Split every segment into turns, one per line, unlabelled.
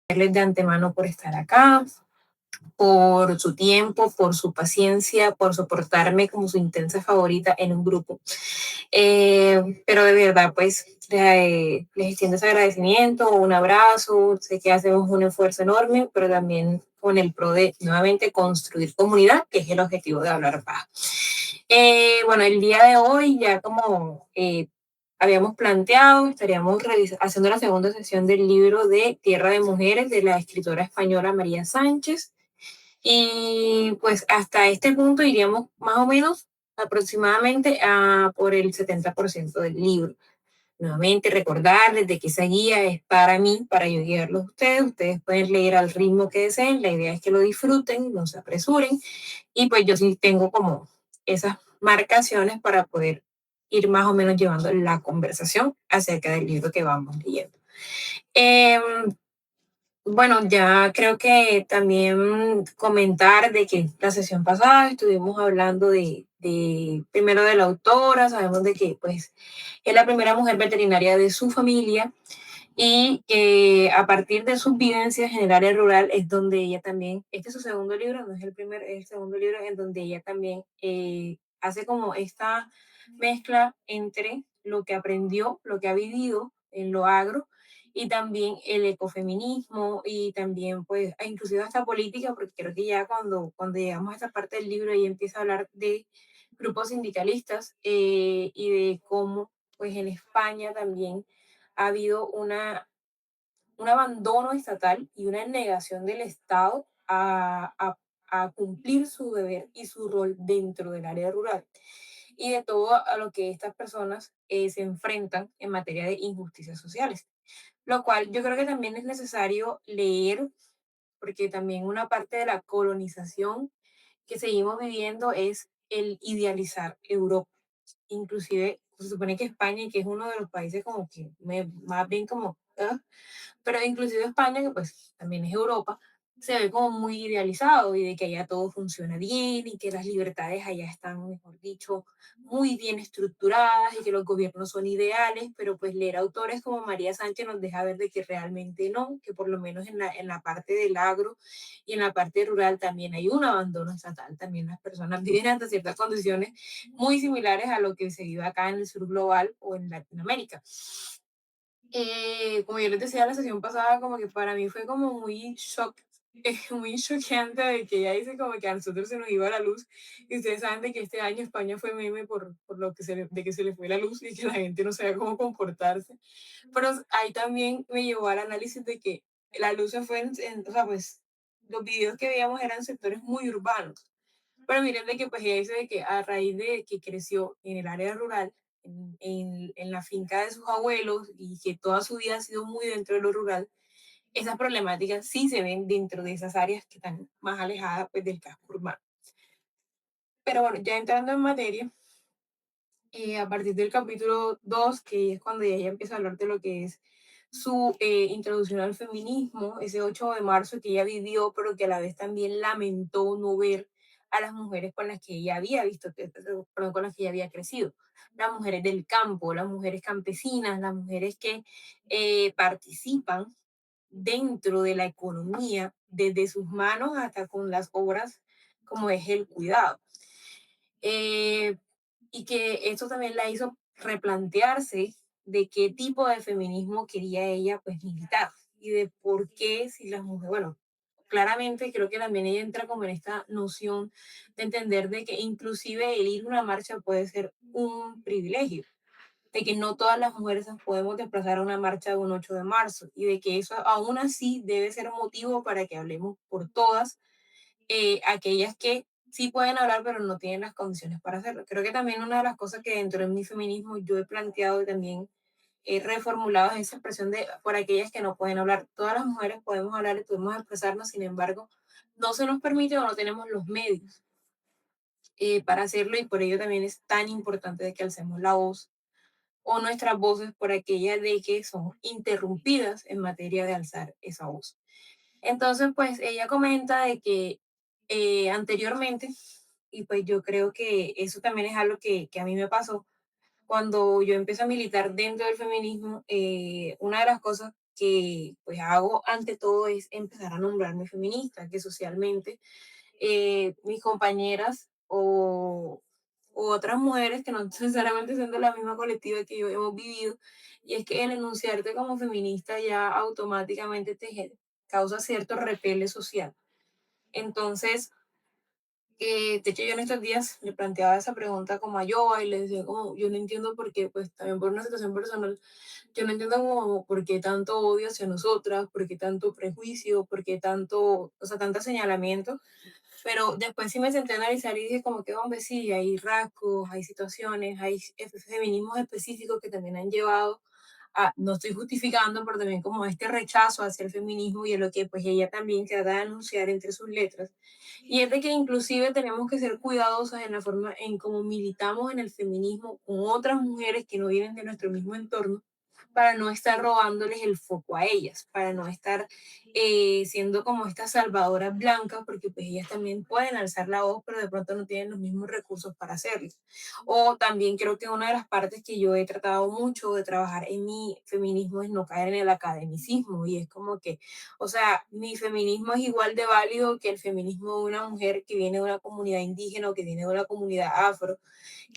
agradecerles de antemano por estar acá, por su tiempo, por su paciencia, por soportarme como su intensa favorita en un grupo. Pero de verdad, pues les extiendo ese agradecimiento, un abrazo, sé que hacemos un esfuerzo enorme, pero también con el pro de nuevamente construir comunidad, que es el objetivo de Hablar Paja. Bueno, el día de hoy ya como habíamos planteado, estaríamos haciendo la segunda sesión del libro de Tierra de Mujeres de la escritora española María Sánchez. Y pues hasta este punto iríamos más o menos aproximadamente a por el 70% del libro. Nuevamente recordarles de que esa guía es para mí, para yo guiarlos a ustedes. Ustedes pueden leer al ritmo que deseen. La idea es que lo disfruten, no se apresuren. Y pues yo sí tengo como esas marcaciones para poder ir más o menos llevando la conversación acerca del libro que vamos leyendo. Eh, bueno, ya creo que también comentar de que la sesión pasada estuvimos hablando de primero de la autora, sabemos de que pues es la primera mujer veterinaria de su familia y que a partir de sus vivencias en el área rural es donde ella también, este es su segundo libro, no es el primer, es el segundo libro en donde ella también hace como esta mezcla entre lo que aprendió, lo que ha vivido en lo agro y también el ecofeminismo y también pues inclusive hasta política, porque creo que ya cuando llegamos a esta parte del libro ella empieza a hablar de grupos sindicalistas y de cómo pues en España también ha habido un abandono estatal y una negación del Estado a cumplir su deber y su rol dentro del área rural y de todo a lo que estas personas se enfrentan en materia de injusticias sociales. Lo cual yo creo que también es necesario leer, porque también una parte de la colonización que seguimos viviendo es el idealizar Europa. Inclusive se supone que España, que es uno de los países como que más bien como pero inclusive España, que pues también es Europa, se ve como muy idealizado y de que allá todo funciona bien y que las libertades allá están, mejor dicho, muy bien estructuradas y que los gobiernos son ideales, pero pues leer autores como María Sánchez nos deja ver de que realmente no, que por lo menos en la parte del agro y en la parte rural también hay un abandono estatal, también las personas viven hasta ciertas condiciones muy similares a lo que se vive acá en el sur global o en Latinoamérica. Como yo les decía la sesión pasada, como que para mí fue como muy shock, muy choqueante de que ella dice como que a nosotros se nos iba la luz y ustedes saben de que este año España fue meme por lo que de que se le fue la luz y que la gente no sabía cómo comportarse, pero ahí también me llevó al análisis de que la luz se fue o sea, pues los videos que veíamos eran sectores muy urbanos, pero miren de que pues ella dice de que a raíz de que creció en el área rural, en la finca de sus abuelos y que toda su vida ha sido muy dentro de lo rural, esas problemáticas sí se ven dentro de esas áreas que están más alejadas pues, del casco urbano. Pero bueno, ya entrando en materia, a partir del capítulo 2 que es cuando ella empieza a hablar de lo que es su introducción al feminismo, ese 8 de marzo que ella vivió, pero que a la vez también lamentó no ver a las mujeres con las que ella había visto, perdón, con las que ella había crecido, las mujeres del campo, las mujeres campesinas, las mujeres que participan dentro de la economía, desde sus manos hasta con las obras como es el cuidado. Eh, y que esto también la hizo replantearse de qué tipo de feminismo quería ella pues militar y de por qué si las mujeres, bueno, claramente creo que también ella entra como en esta noción de entender de que inclusive el ir a una marcha puede ser un privilegio, de que no todas las mujeres nos podemos desplazar a una marcha de un 8 de marzo y de que eso aún así debe ser motivo para que hablemos por todas aquellas que sí pueden hablar, pero no tienen las condiciones para hacerlo. Creo que también una de las cosas que dentro de mi feminismo yo he planteado y también he reformulado es esa expresión de por aquellas que no pueden hablar. Todas las mujeres podemos hablar y podemos expresarnos, sin embargo, no se nos permite o no tenemos los medios para hacerlo y por ello también es tan importante de que alcemos la voz o nuestras voces por aquellas de que son interrumpidas en materia de alzar esa voz. Entonces, pues ella comenta de que anteriormente, y pues yo creo que eso también es algo que a mí me pasó, cuando yo empecé a militar dentro del feminismo, una de las cosas que pues hago ante todo es empezar a nombrarme feminista, que socialmente mis compañeras o otras mujeres que no necesariamente son de la misma colectiva que yo hemos vivido, y es que el enunciarte como feminista ya automáticamente causa cierto repele social. Entonces, de hecho yo en estos días le planteaba esa pregunta como a Yoa y le decía como, yo no entiendo por qué, pues también por una situación personal, yo no entiendo como por qué tanto odio hacia nosotras, por qué tanto prejuicio, por qué tanto, o sea, tanto señalamiento, pero después sí me senté a analizar y dije como que, hombre, sí, hay rasgos, hay situaciones, hay feminismos específicos que también han llevado a, no estoy justificando, pero también como este rechazo hacia el feminismo y a lo que pues ella también trata de anunciar entre sus letras. Y es de que inclusive tenemos que ser cuidadosos en la forma en cómo militamos en el feminismo con otras mujeres que no vienen de nuestro mismo entorno, para no estar robándoles el foco a ellas, para no estar siendo como estas salvadoras blancas, porque pues ellas también pueden alzar la voz, pero de pronto no tienen los mismos recursos para hacerlo. O también creo que una de las partes que yo he tratado mucho de trabajar en mi feminismo es no caer en el academicismo, y es como que, o sea, mi feminismo es igual de válido que el feminismo de una mujer que viene de una comunidad indígena o que viene de una comunidad afro,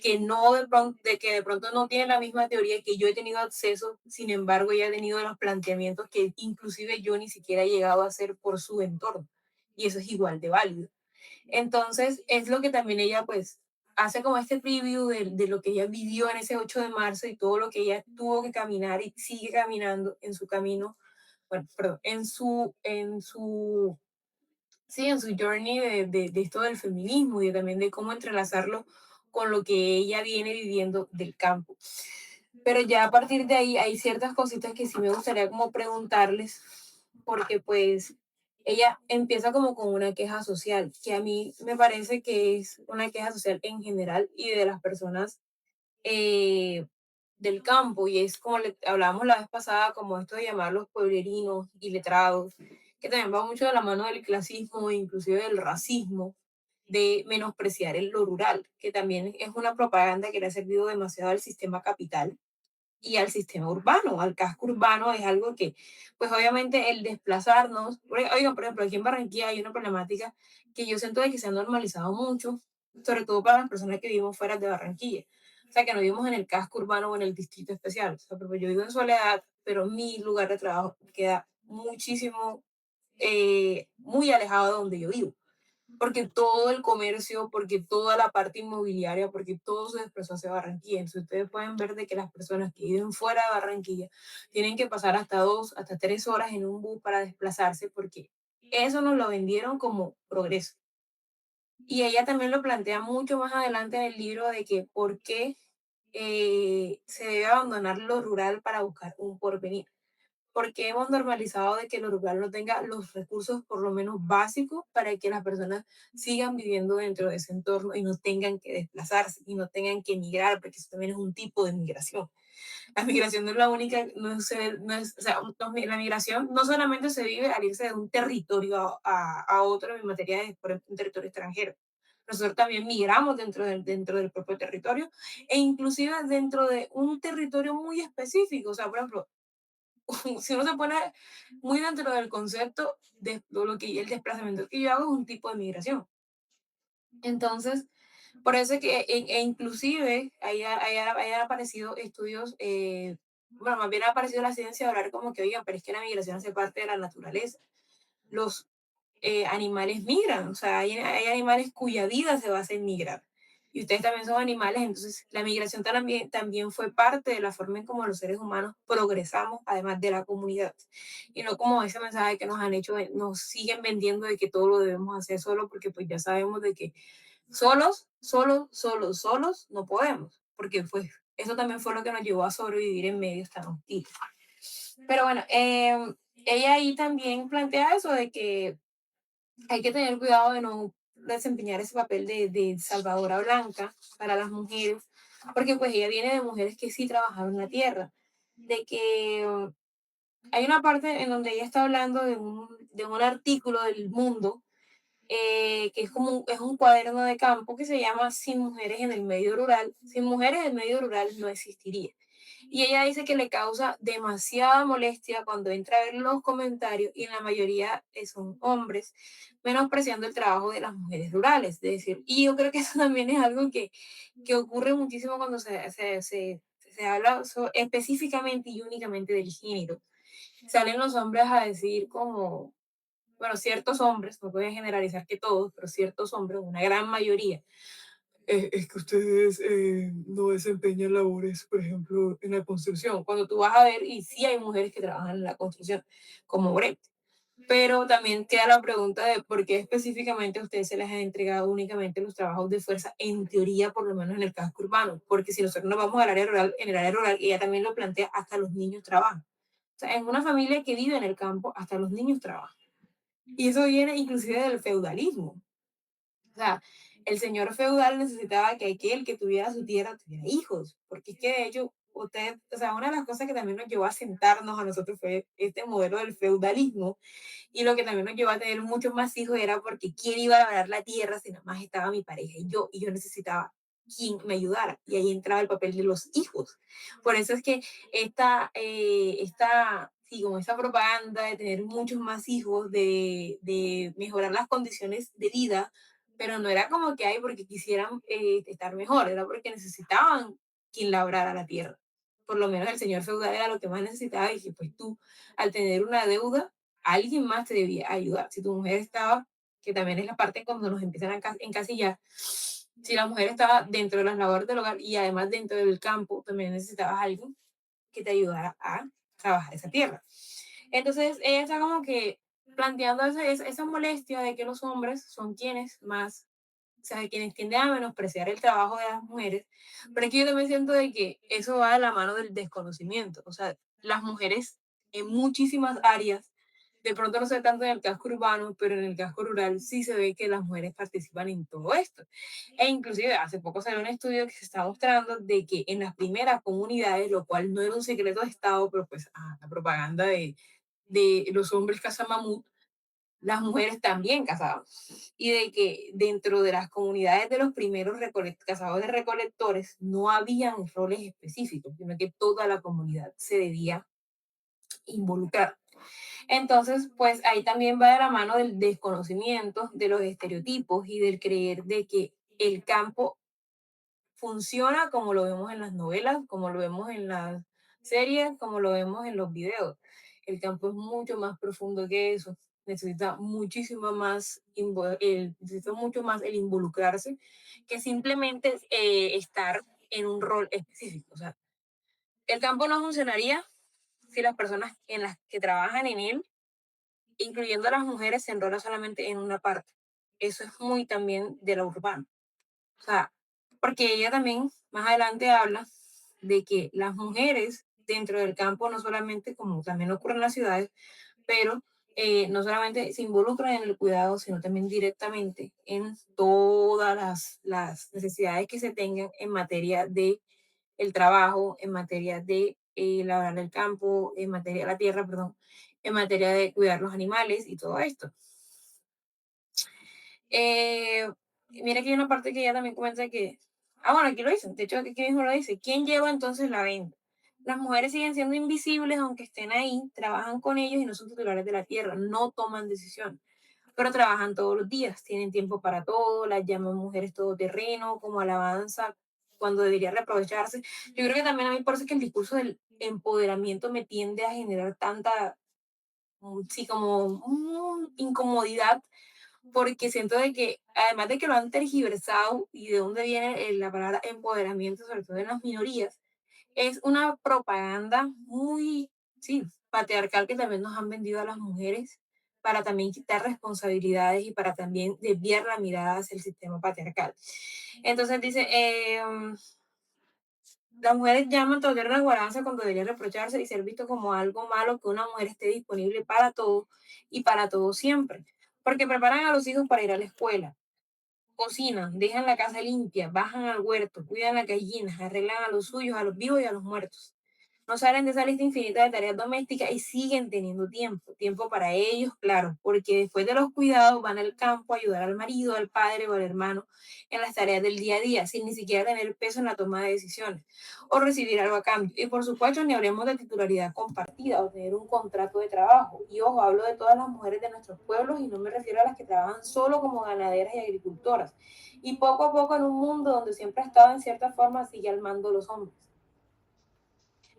que no de pronto, de que de pronto no tiene la misma teoría que yo he tenido acceso, sin embargo ella ha tenido los planteamientos que inclusive yo ni siquiera he llegado a hacer por su entorno, y eso es igual de válido. Entonces es lo que también ella pues hace como este preview de lo que ella vivió en ese 8 de marzo y todo lo que ella tuvo que caminar y sigue caminando en su camino, bueno, perdón, sí, en su journey de esto del feminismo y también de cómo entrelazarlo con lo que ella viene viviendo del campo. Pero ya a partir de ahí hay ciertas cositas que sí me gustaría como preguntarles, porque pues ella empieza como con una queja social, que a mí me parece que es una queja social en general y de las personas eh, del campo, y es como le hablábamos la vez pasada, como esto de llamarlos pueblerinos y letrados, que también va mucho de la mano del clasismo e inclusive del racismo, de menospreciar lo rural, que también es una propaganda que le ha servido demasiado al sistema capital y al sistema urbano, al casco urbano. Es algo que, pues obviamente el desplazarnos, oigan, por ejemplo, aquí en Barranquilla hay una problemática que yo siento de que se ha normalizado mucho, sobre todo para las personas que vivimos fuera de Barranquilla. O sea, que no vivimos en el casco urbano o en el distrito especial. O sea, pero yo vivo en Soledad, pero mi lugar de trabajo queda muchísimo, muy alejado de donde yo vivo, porque todo el comercio, porque toda la parte inmobiliaria, porque todo se desplazó hacia Barranquilla. Entonces ustedes pueden ver de que las personas que viven fuera de Barranquilla tienen que pasar hasta 2, hasta 3 horas en un bus para desplazarse, porque eso nos lo vendieron como progreso. Y ella también lo plantea mucho más adelante en el libro de que por qué se debe abandonar lo rural para buscar un porvenir, porque hemos normalizado de que el rural no tenga los recursos por lo menos básicos para que las personas sigan viviendo dentro de ese entorno y no tengan que desplazarse y no tengan que emigrar, porque eso también es un tipo de migración. La migración no es la única, no es, o sea, la migración no solamente se vive al irse de un territorio a otro en materia de por ejemplo, un territorio extranjero. Nosotros también migramos dentro del propio territorio e inclusive dentro de un territorio muy específico. O sea, por ejemplo, si uno se pone muy dentro del concepto de lo que el desplazamiento que yo hago es un tipo de migración. Entonces, por eso es que, inclusive, hayan aparecido estudios, bueno, más bien ha aparecido la ciencia de hablar como que, oigan, pero es que la migración hace parte de la naturaleza. Los animales migran, o sea, hay animales cuya vida se basa en migrar. Y ustedes también son animales, entonces la migración también fue parte de la forma en cómo los seres humanos progresamos, además de la comunidad. Y no como ese mensaje que nos han hecho, nos siguen vendiendo de que todo lo debemos hacer solo, porque pues ya sabemos de que solos no podemos, porque pues eso también fue lo que nos llevó a sobrevivir en medios tan hostiles. Pero bueno, ella ahí también plantea eso de que hay que tener cuidado de no desempeñar ese papel de salvadora blanca para las mujeres, porque pues ella viene de mujeres que sí trabajaron la tierra, de que hay una parte en donde ella está hablando de un artículo del Mundo, que es como es un cuaderno de campo que se llama Sin mujeres en el medio rural. Sin mujeres en el medio rural no existiría. Y ella dice que le causa demasiada molestia cuando entra a ver los comentarios y la mayoría son hombres, menospreciando el trabajo de las mujeres rurales. Es decir, y yo creo que eso también es algo que ocurre muchísimo cuando se habla específicamente y únicamente del género. Salen los hombres a decir como, bueno, ciertos hombres, no voy a generalizar que todos, pero ciertos hombres, una gran mayoría, es que ustedes no desempeñan labores, por ejemplo, en la construcción. Cuando tú vas a ver, y sí hay mujeres que trabajan en la construcción, como Brett, pero también queda la pregunta de por qué específicamente a ustedes se les ha entregado únicamente los trabajos de fuerza, en teoría, por lo menos en el casco urbano, porque si nosotros nos vamos al área rural, en el área rural, ella también lo plantea, hasta los niños trabajan. O sea, en una familia que vive en el campo, hasta los niños trabajan. Y eso viene inclusive del feudalismo. O sea, el señor feudal necesitaba que aquel que tuviera su tierra tuviera hijos, porque es que de hecho, usted, o sea, una de las cosas que también nos llevó a sentarnos a nosotros fue este modelo del feudalismo, y lo que también nos llevó a tener muchos más hijos era porque quién iba a labrar la tierra si nada más estaba mi pareja y yo necesitaba quien me ayudara, y ahí entraba el papel de los hijos. Por eso es que sí, como esta propaganda de tener muchos más hijos, de mejorar las condiciones de vida, pero no era como que hay porque quisieran estar mejor, era porque necesitaban quien labrara la tierra. Por lo menos el señor feudal era lo que más necesitaba, y que pues tú, al tener una deuda, alguien más te debía ayudar. Si tu mujer estaba, que también es la parte cuando nos empiezan a encasillar, si la mujer estaba dentro de las labores del hogar y además dentro del campo, también necesitabas a alguien que te ayudara a trabajar esa tierra. Entonces, ella está como que planteando esa molestia de que los hombres son quienes más, o sea, quienes tienden a menospreciar el trabajo de las mujeres, pero es que yo también siento de que eso va de la mano del desconocimiento. O sea, las mujeres en muchísimas áreas, de pronto no sé tanto en el casco urbano, pero en el casco rural sí se ve que las mujeres participan en todo esto. E inclusive hace poco salió un estudio que se está mostrando de que en las primeras comunidades, lo cual no era un secreto de Estado, pero pues la propaganda de los hombres cazamamut, las mujeres también cazaban. Y de que dentro de las comunidades de los primeros cazadores recolectores no habían roles específicos, sino que toda la comunidad se debía involucrar. Entonces, pues ahí también va de la mano del desconocimiento de los estereotipos y del creer de que el campo funciona como lo vemos en las novelas, como lo vemos en las series, como lo vemos en los videos. El campo es mucho más profundo que eso. Necesita muchísimo más, necesita mucho más el involucrarse que simplemente estar en un rol específico. O sea, el campo no funcionaría si las personas en las que trabajan en él, incluyendo a las mujeres, se enrolan solamente en una parte. Eso es muy también de lo urbano. O sea, porque ella también más adelante habla de que las mujeres dentro del campo, no solamente como también ocurre en las ciudades, pero no solamente se involucran en el cuidado, sino también directamente en todas las necesidades que se tengan en materia de el trabajo, en materia de labrar el campo, en materia de la tierra, perdón, en materia de cuidar los animales y todo esto. Eh, Mira que hay una parte que ella también comenta que, bueno, aquí lo dicen, de hecho aquí mismo lo dice, ¿quién lleva entonces la venta? Las mujeres siguen siendo invisibles aunque estén ahí, trabajan con ellos y no son titulares de la tierra, no toman decisión, pero trabajan todos los días, tienen tiempo para todo, las llaman mujeres todoterreno, como alabanza, cuando debería reaprovecharse. Yo creo que también a mí parece que el discurso del empoderamiento me tiende a generar tanta, sí, como incomodidad, porque siento de que, además de que lo han tergiversado y de dónde viene la palabra empoderamiento, sobre todo en las minorías, es una propaganda muy, sí, patriarcal que también nos han vendido a las mujeres para también quitar responsabilidades y para también desviar la mirada hacia el sistema patriarcal. Entonces dice, las mujeres llaman tolerar la guaranza cuando debería reprocharse y ser visto como algo malo que una mujer esté disponible para todo y para todo siempre, porque preparan a los hijos para ir a la escuela, cocinan, dejan la casa limpia, bajan al huerto, cuidan las gallinas, arreglan a los suyos, a los vivos y a los muertos. no salen de esa lista infinita de tareas domésticas y siguen teniendo tiempo para ellos, claro, porque después de los cuidados van al campo a ayudar al marido, al padre o al hermano en las tareas del día a día, sin ni siquiera tener peso en la toma de decisiones o recibir algo a cambio. Y por supuesto, ni hablemos de titularidad compartida o tener un contrato de trabajo. Y ojo, hablo de todas las mujeres de nuestros pueblos y no me refiero a las que trabajan solo como ganaderas y agricultoras. Y poco a poco en un mundo donde siempre ha estado en cierta forma sigue al mando los hombres.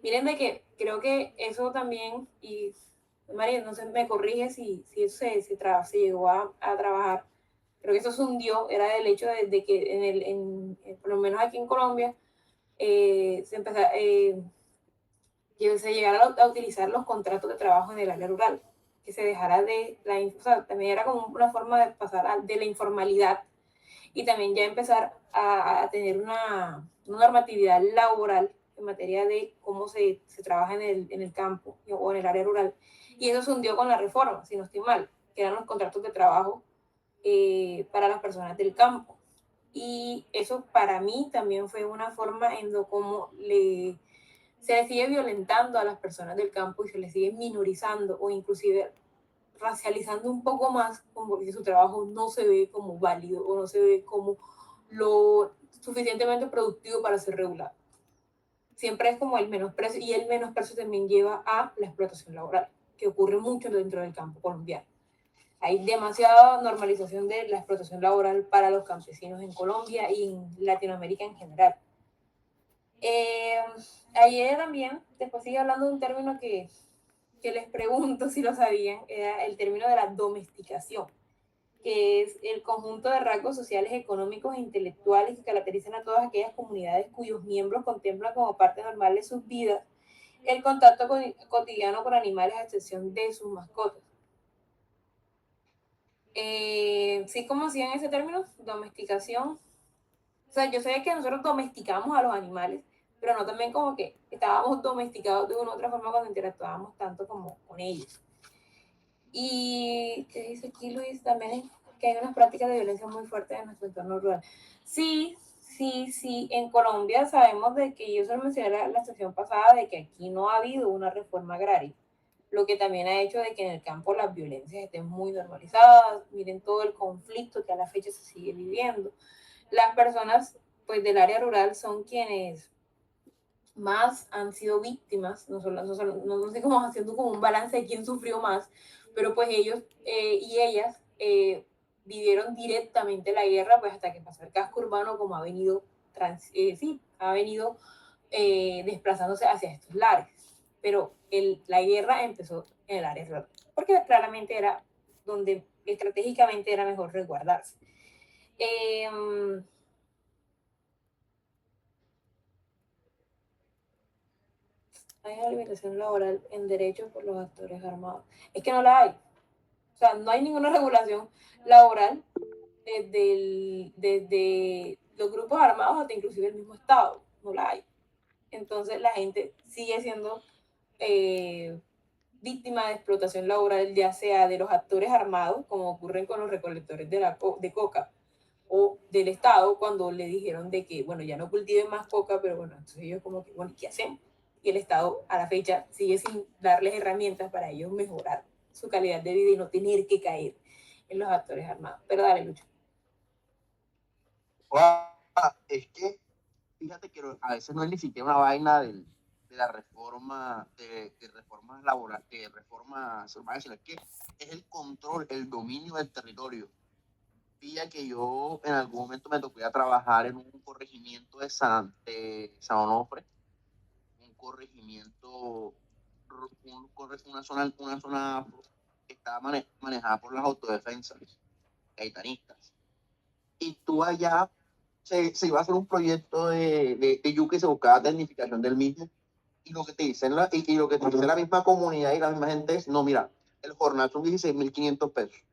Miren de que creo que eso también, y María, no sé, me corrige si eso se llegó a trabajar, creo que eso se hundió, era del hecho de que por lo menos aquí en Colombia, se empezó, que se llegara a utilizar los contratos de trabajo en el área rural, que se dejara o sea, también era como una forma de pasar de la informalidad y también ya empezar a tener una normatividad laboral en materia de cómo se trabaja en el campo o en el área rural. Y eso se hundió con la reforma, si no estoy mal, que eran los contratos de trabajo para las personas del campo. Y eso para mí también fue una forma en cómo se le sigue violentando a las personas del campo y se les sigue minorizando o inclusive racializando un poco más, como que su trabajo no se ve como válido o no se ve como lo suficientemente productivo para ser regulado. Siempre es como el menosprecio y el menosprecio también lleva a la explotación laboral, que ocurre mucho dentro del campo colombiano. Hay demasiada normalización de la explotación laboral para los campesinos en Colombia y en Latinoamérica en general. Eh, Ayer también, después sigue hablando de un término que les pregunto si lo sabían, era el término de la domesticación, que es el conjunto de rasgos sociales, económicos e intelectuales que caracterizan a todas aquellas comunidades cuyos miembros contemplan como parte normal de sus vidas el contacto cotidiano con animales a excepción de sus mascotas. ¿Sí cómo hacían ese término? Domesticación. O sea, yo sé que nosotros domesticamos a los animales, pero no también como que estábamos domesticados de una u otra forma cuando interactuábamos tanto como con ellos. Y ¿qué dice aquí Luis? También es que hay unas prácticas de violencia muy fuertes en nuestro entorno rural. Sí, sí, en Colombia sabemos de que yo se lo mencioné la sesión pasada de que aquí no ha habido una reforma agraria, lo que también ha hecho de que en el campo las violencias estén muy normalizadas. Miren todo el conflicto que a la fecha se sigue viviendo. Las personas pues del área rural son quienes más han sido víctimas, no sé cómo haciendo como un balance de quién sufrió más, pero pues ellos y ellas vivieron directamente la guerra, pues hasta que pasó el casco urbano, como ha venido, ha venido desplazándose hacia estos lares. Pero la guerra empezó en el área rural, porque claramente era donde estratégicamente era mejor resguardarse. Hay una limitación laboral en derechos por los actores armados. Es que no la hay. O sea, no hay ninguna regulación laboral desde los grupos armados hasta inclusive el mismo Estado. No la hay. Entonces la gente sigue siendo víctima de explotación laboral, ya sea de los actores armados, como ocurren con los recolectores de coca, o del Estado cuando le dijeron de que, bueno, ya no cultiven más coca, pero bueno, entonces ellos como que, bueno, ¿qué hacemos? Y el Estado a la fecha sigue sin darles herramientas para ellos mejorar su calidad de vida y no tener que caer en los actores armados. Pero dale, Lucho.
Es que, fíjate que a veces no es ni siquiera una vaina de la reforma, de reformas laborales, de reformas urbanas, sino que es el control, el dominio del territorio. Pilla que yo en algún momento me tocó ir a trabajar en un corregimiento de San Onofre, un corregimiento, una zona que estaba manejada por las autodefensas gaitanistas. Y tú allá se iba a hacer un proyecto de yuca y se buscaba tecnificación del mismo. Y lo que te dicen y lo que te dice la misma comunidad y la misma gente es, no, mira, el jornal son 16.500 pesos.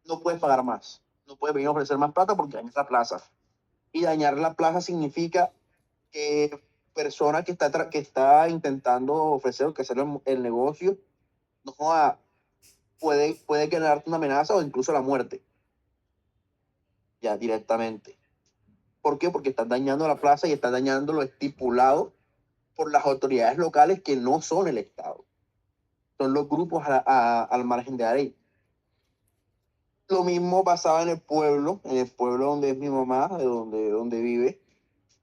No puedes pagar más. No puedes venir a ofrecer más plata porque dañas la plaza. Y dañar la plaza significa que persona que está intentando ofrecer o que hacer el negocio no puede generarte una amenaza o incluso la muerte. Ya directamente. ¿Por qué? Porque estás dañando la plaza y estás dañando lo estipulado por las autoridades locales que no son el Estado, son los grupos al margen de la ley. Lo mismo pasaba en el pueblo donde es mi mamá, donde vive,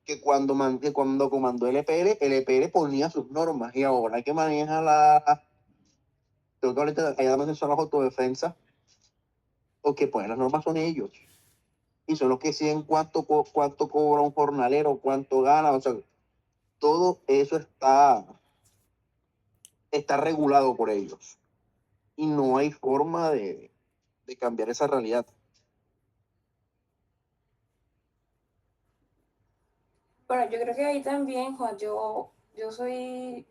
que cuando comandó el EPR ponía sus normas y ahora que maneja creo que ahorita allá también son las autodefensas, los que ponen las normas son ellos y son los que deciden cuánto cobra un jornalero, cuánto gana, o sea, todo eso está regulado por ellos y no hay forma de cambiar esa realidad.
Bueno, yo creo que ahí también, Juan, yo soy,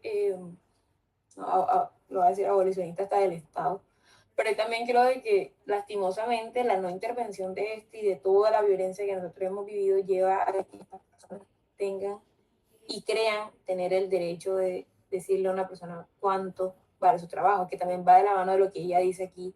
lo voy a decir, abolicionista hasta del Estado, pero ahí también creo de que lastimosamente la no intervención de este y de toda la violencia que nosotros hemos vivido lleva a que estas personas tengan y crean tener el derecho de decirle a una persona cuánto vale su trabajo, que también va de la mano de lo que ella dice aquí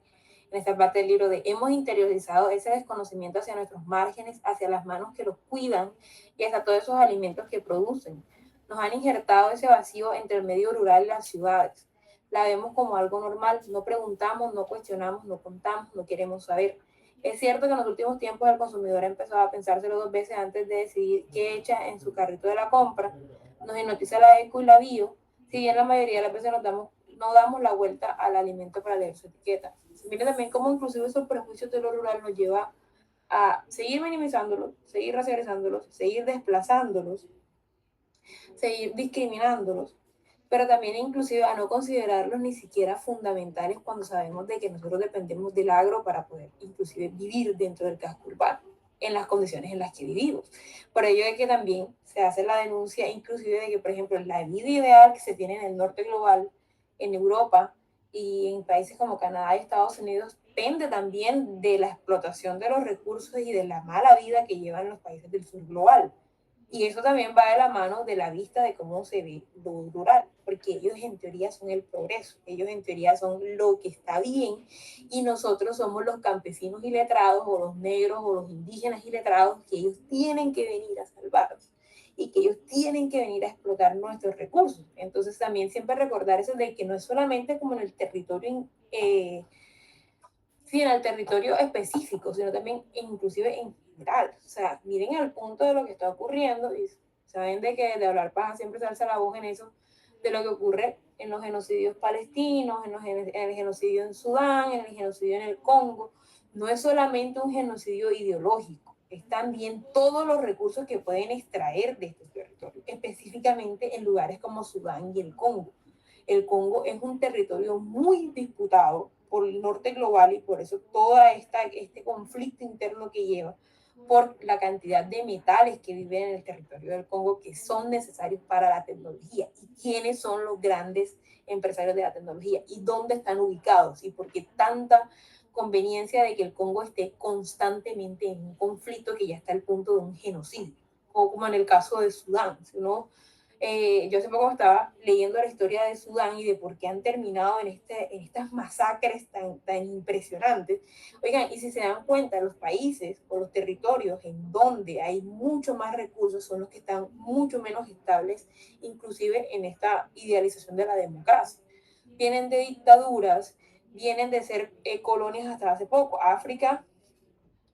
en esta parte del libro de hemos interiorizado ese desconocimiento hacia nuestros márgenes, hacia las manos que los cuidan y hasta todos esos alimentos que producen. Nos han injertado ese vacío entre el medio rural y las ciudades. La vemos como algo normal, no preguntamos, no cuestionamos, no contamos, no queremos saber. Es cierto que en los últimos tiempos el consumidor ha empezado a pensárselo dos veces antes de decidir qué echa en su carrito de la compra. Nos hipnotiza la eco y la bio, si bien la mayoría de las veces no damos la vuelta al alimento para leer su etiqueta. Miren también cómo inclusive esos prejuicios de lo rural nos lleva a seguir minimizándolos, seguir racializándolos, seguir desplazándolos, seguir discriminándolos, pero también inclusive a no considerarlos ni siquiera fundamentales cuando sabemos de que nosotros dependemos del agro para poder inclusive vivir dentro del casco urbano en las condiciones en las que vivimos. Por ello es que también se hace la denuncia inclusive de que, por ejemplo, la vida ideal que se tiene en el norte global, en Europa y en países como Canadá y Estados Unidos, depende también de la explotación de los recursos y de la mala vida que llevan los países del sur global. Y eso también va de la mano de la vista de cómo se ve lo rural, porque ellos en teoría son el progreso, ellos en teoría son lo que está bien y nosotros somos los campesinos iletrados o los negros o los indígenas iletrados que ellos tienen que venir a salvarnos y que ellos tienen que venir a explotar nuestros recursos. Entonces también siempre recordar eso de que no es solamente como en el territorio sí, en el territorio específico, sino también inclusive en general. O sea, miren el punto de lo que está ocurriendo y saben de que de hablar paja siempre se alza la voz en eso, de lo que ocurre en los genocidios palestinos, en el genocidio en Sudán, en el genocidio en el Congo. No es solamente un genocidio ideológico, es también todos los recursos que pueden extraer de estos territorios, específicamente en lugares como Sudán y el Congo. El Congo es un territorio muy disputado por el norte global y por eso todo este conflicto interno que lleva por la cantidad de metales que viven en el territorio del Congo que son necesarios para la tecnología y quiénes son los grandes empresarios de la tecnología y dónde están ubicados y por qué tanta conveniencia de que el Congo esté constantemente en un conflicto que ya está al punto de un genocidio, o como en el caso de Sudán. Si uno yo hace poco estaba leyendo la historia de Sudán y de por qué han terminado en estas masacres tan impresionantes. Oigan, y si se dan cuenta, los países o los territorios en donde hay mucho más recursos son los que están mucho menos estables, inclusive en esta idealización de la democracia. Vienen de dictaduras, vienen de ser colonias hasta hace poco.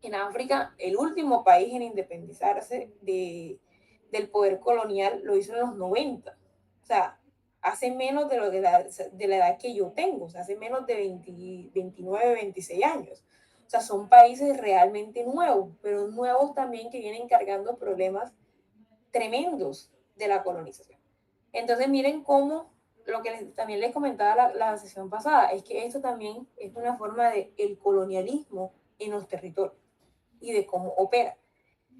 En África, el último país en independizarse del poder colonial lo hizo en los 90. O sea, hace menos de la edad que yo tengo, o sea, hace menos de 20, 29, 26 años. O sea, son países realmente nuevos, pero nuevos también que vienen cargando problemas tremendos de la colonización. Entonces, miren cómo lo que también les comentaba la sesión pasada, es que esto también es una forma de el colonialismo en los territorios y de cómo opera.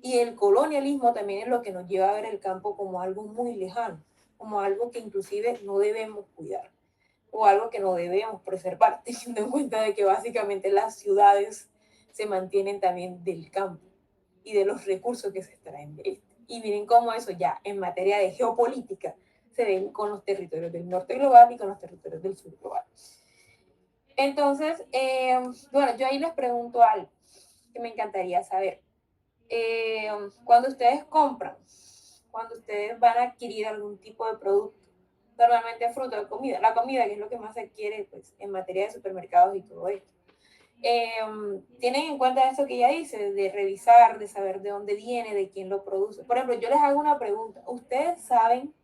Y el colonialismo también es lo que nos lleva a ver el campo como algo muy lejano, como algo que inclusive no debemos cuidar o algo que no debemos preservar, teniendo en cuenta de que básicamente las ciudades se mantienen también del campo y de los recursos que se extraen de este. Y miren cómo eso ya en materia de geopolítica se ven con los territorios del norte global y con los territorios del sur global. Entonces, bueno, yo ahí les pregunto algo que me encantaría saber. Cuando ustedes compran, cuando ustedes van a adquirir algún tipo de producto, normalmente fruta o comida, la comida que es lo que más se adquiere pues, en materia de supermercados y todo esto. Tienen en cuenta eso que ella dice, de revisar, de saber de dónde viene, de quién lo produce. Por ejemplo, yo les hago una pregunta. ¿Ustedes saben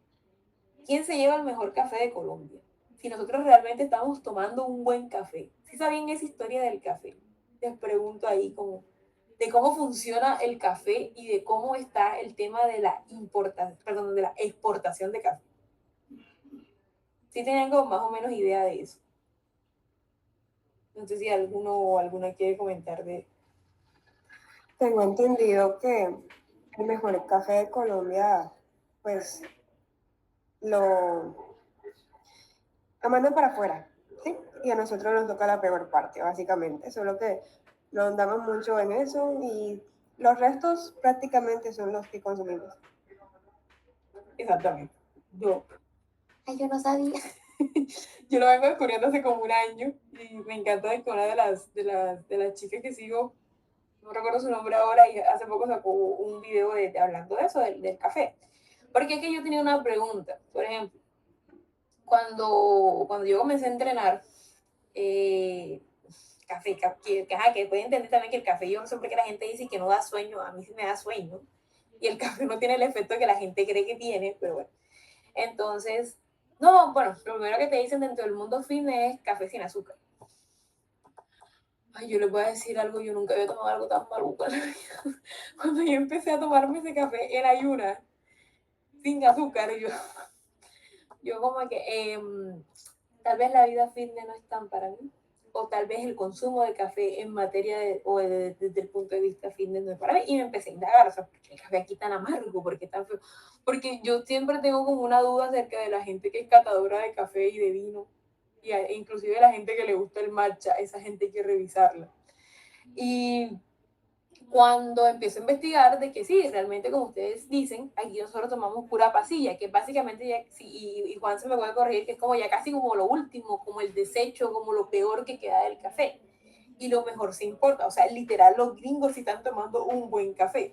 quién se lleva el mejor café de Colombia? Si nosotros realmente estamos tomando un buen café. ¿Sí saben esa historia del café? Les pregunto ahí como de cómo funciona el café y de cómo está el tema de la perdón, de la exportación de café. Sí tenían como más o menos idea de eso. No sé si alguno o alguna quiere comentar de...
Tengo entendido que el mejor café de Colombia, pues lo mandan para afuera, ¿sí? Y a nosotros nos toca la peor parte, básicamente. Solo que no andamos mucho en eso y los restos prácticamente son los que consumimos.
Exactamente. Yo, ay, yo no sabía. Yo lo vengo descubriendo hace como un año y me encanta de que una de las chicas que sigo, no recuerdo su nombre ahora, y hace poco sacó un video hablando de eso, del café. Porque es que yo tenía una pregunta, por ejemplo, cuando yo comencé a entrenar, eh, café, que puede entender también que el café, yo no sé por qué la gente dice que no da sueño, a mí sí me da sueño, y el café no tiene el efecto que la gente cree que tiene, pero bueno. Entonces, no, bueno, lo primero que te dicen dentro del mundo fitness es café sin azúcar. Ay, yo les voy a decir algo, yo nunca había tomado algo tan maluco en la vida. Cuando yo empecé a tomarme ese café en ayuna, sin azúcar, yo como que tal vez la vida fitness no es tan para mí, o tal vez el consumo de café en materia desde el punto de vista fitness no es para mí, y me empecé a indagar, o sea, ¿por qué el café aquí tan amargo? ¿Por qué tan feo? Porque yo siempre tengo como una duda acerca de la gente que es catadora de café y de vino, y inclusive la gente que le gusta el matcha, esa gente hay que revisarla. Y cuando empiezo a investigar de que sí, realmente como ustedes dicen, aquí nosotros tomamos pura pasilla, que básicamente ya, sí, y Juan se me puede corregir, que es como ya casi como lo último, como el desecho, como lo peor que queda del café. Y lo mejor se importa, o sea, literal los gringos sí están tomando un buen café.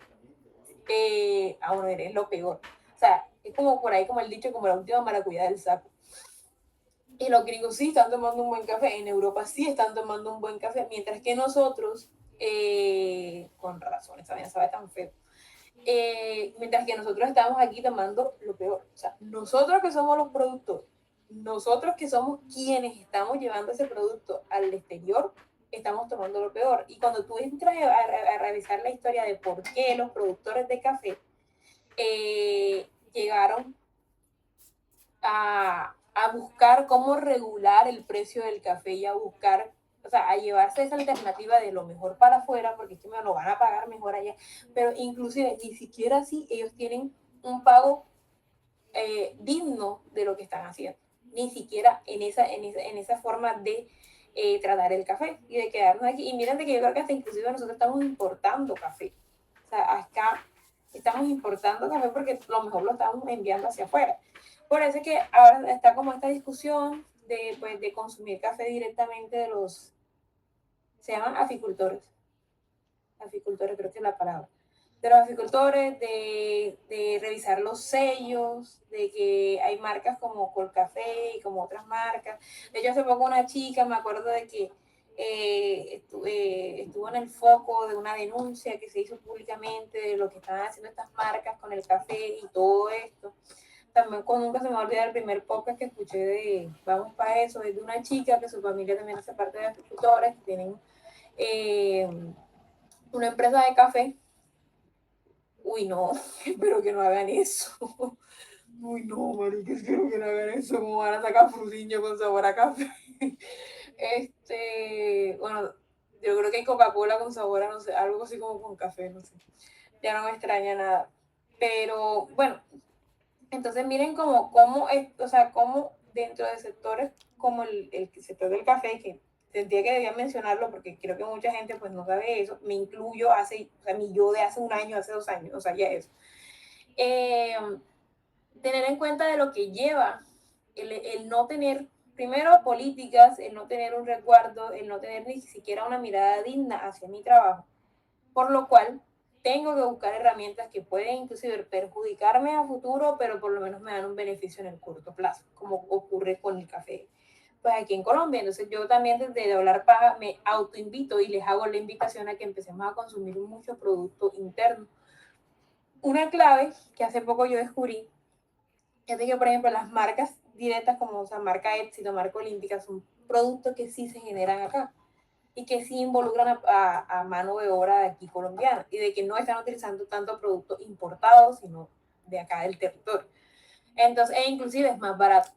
Bueno, eres lo peor. O sea, es como por ahí como el dicho, como la última maracuyá del saco. Y los gringos sí están tomando un buen café, en Europa sí están tomando un buen café, mientras que nosotros, con razón, esa vaina sabe tan feo, mientras que nosotros estamos aquí tomando lo peor. O sea, nosotros que somos los productores, nosotros que somos quienes estamos llevando ese producto al exterior, estamos tomando lo peor. Y cuando tú entras a revisar la historia de por qué los productores de café llegaron a buscar cómo regular el precio del café y a buscar, o sea, a llevarse esa alternativa de lo mejor para afuera, porque es que me lo van a pagar mejor allá, pero inclusive ni siquiera así ellos tienen un pago digno de lo que están haciendo, ni siquiera en esa forma de tratar el café y de quedarnos aquí. Y miren de que yo creo que hasta inclusive nosotros estamos importando café. O sea, acá estamos importando café porque lo mejor lo estamos enviando hacia afuera. Por eso es que ahora está como esta discusión de, pues, de consumir café directamente de los, se llaman aficultores creo que es la palabra, de los aficultores, de revisar los sellos, de que hay marcas como Colcafé y como otras marcas. De hecho, hace poco una chica, me acuerdo de que estuvo en el foco de una denuncia que se hizo públicamente de lo que estaban haciendo estas marcas con el café y todo esto. También nunca se me va a olvidar el primer podcast que escuché de Vamos para eso, es de una chica que su familia también hace parte de agricultores, que tienen eh, una empresa de café. Uy, no, espero que no hagan eso. Uy, no, marica, espero que no hagan eso. Como van a sacar frutiño con sabor a café. Bueno, yo creo que hay Coca-Cola con sabor a, no sé, algo así como con café, no sé. Ya no me extraña nada. Pero, bueno, entonces miren cómo es, o sea, cómo dentro de sectores como el sector del café, que sentía que debía mencionarlo porque creo que mucha gente pues no sabe eso, me incluyo o sea, mi yo de hace un año, hace 2 años, no sabía eso. Eh, Tener en cuenta de lo que lleva el no tener, primero, políticas, el no tener un resguardo, el no tener ni siquiera una mirada digna hacia mi trabajo, por lo cual tengo que buscar herramientas que pueden inclusive perjudicarme a futuro, pero por lo menos me dan un beneficio en el corto plazo, como ocurre con el café. Pues aquí en Colombia, entonces yo también desde hablar paja me autoinvito y les hago la invitación a que empecemos a consumir mucho producto interno. Una clave que hace poco yo descubrí es de que, por ejemplo, las marcas directas como, o sea, marca Éxito, marca Olímpica, son productos que sí se generan acá y que sí involucran a mano de obra de aquí colombiana y de que no están utilizando tanto productos importados, sino de acá del territorio. Entonces, e inclusive es más barato.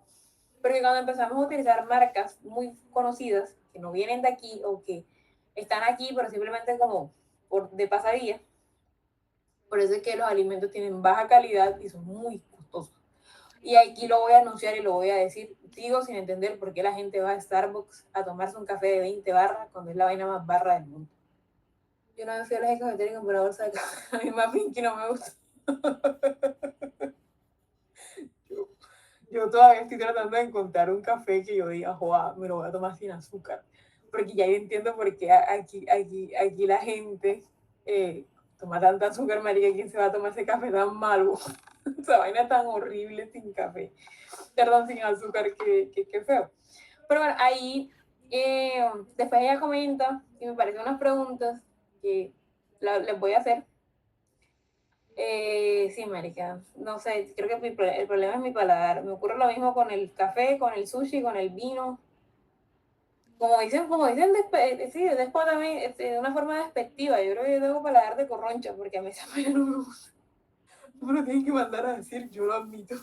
Porque cuando empezamos a utilizar marcas muy conocidas, que no vienen de aquí o que están aquí, pero simplemente como por, de pasadía, por eso es que los alimentos tienen baja calidad y son muy costosos. Y aquí lo voy a anunciar y lo voy a decir. Digo sin entender por qué la gente va a Starbucks a tomarse un café de 20 barras cuando es la vaina más barra del mundo. Yo una vez fui a la cafetería y compré una bolsa de café. A mí más pinky no me gusta. Yo todavía estoy tratando de encontrar un café que yo diga, joa, me lo voy a tomar sin azúcar. Porque ya yo entiendo por qué aquí la gente toma tanta azúcar, marica. ¿Quién se va a tomar ese café tan malo? Esa vaina tan horrible sin café. Perdón, sin azúcar, qué feo. Pero bueno, ahí después ella comenta y me parecen unas preguntas que les voy a hacer. Sí, marica, no sé, creo que el problema es mi paladar. Me ocurre lo mismo con el café, con el sushi, con el vino. Como dicen sí, después también, de una forma despectiva. Yo creo que yo tengo paladar de corroncha, porque a mí esa vaina no me gusta. No me lo tienen que mandar a decir, yo lo admito.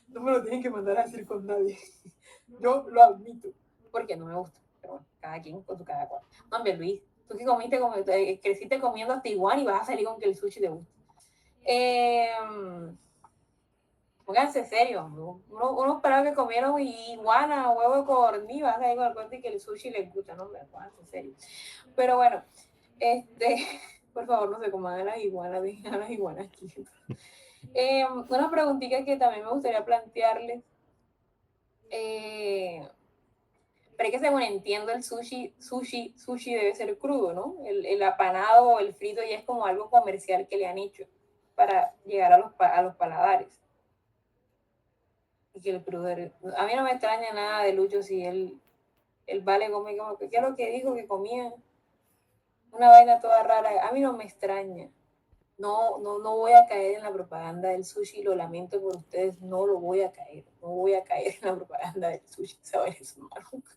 No me lo tienen que mandar a decir con nadie. Yo lo admito, porque no me gusta. Pero bueno, cada quien con su cada cual. No, hombre, Luis, tú que comiste, creciste comiendo hasta igual y vas a salir con que el sushi te gusta. Pónganse serio, uno esperaba que comieron iguana, huevo de codorniz, vas ahí con el cuento y que el sushi les gusta, no, hombre, pónganse serio. Pero bueno, por favor, no se coman a las iguanas, dejen a las iguanas aquí. Una preguntita que también me gustaría plantearles. Pero es que según entiendo el sushi debe ser crudo, ¿no? El apanado o el frito ya es como algo comercial que le han hecho para llegar a los paladares. Y que el crudo, a mí no me extraña nada de Lucho si él vale come como que, ¿qué es lo que dijo que comía? Una vaina toda rara, a mí no me extraña. No voy a caer en la propaganda del sushi, lo lamento por ustedes, no voy a caer en la propaganda del sushi, esa vaina es maluca.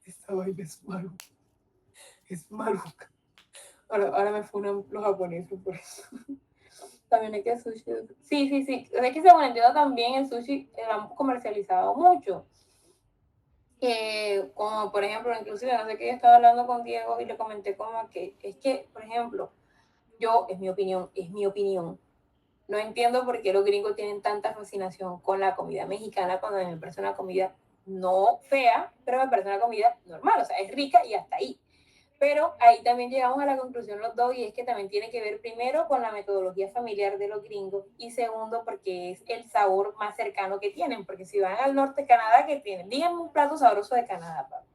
Esta vaina es maluca. Es maluca. Ahora me funan los japoneses por eso. También hay que sushi. Sí. Es que según entiendo también el sushi lo han comercializado mucho. Como por ejemplo, inclusive no sé qué, yo estaba hablando con Diego y le comenté como que es que, por ejemplo, es mi opinión. No entiendo por qué los gringos tienen tanta fascinación con la comida mexicana cuando me parece una comida no fea, pero me parece una comida normal, o sea, es rica y hasta ahí. Pero ahí también llegamos a la conclusión los dos y es que también tiene que ver primero con la metodología familiar de los gringos y segundo porque es el sabor más cercano que tienen, porque si van al norte de Canadá, ¿qué tienen? Díganme un plato sabroso de Canadá, papá.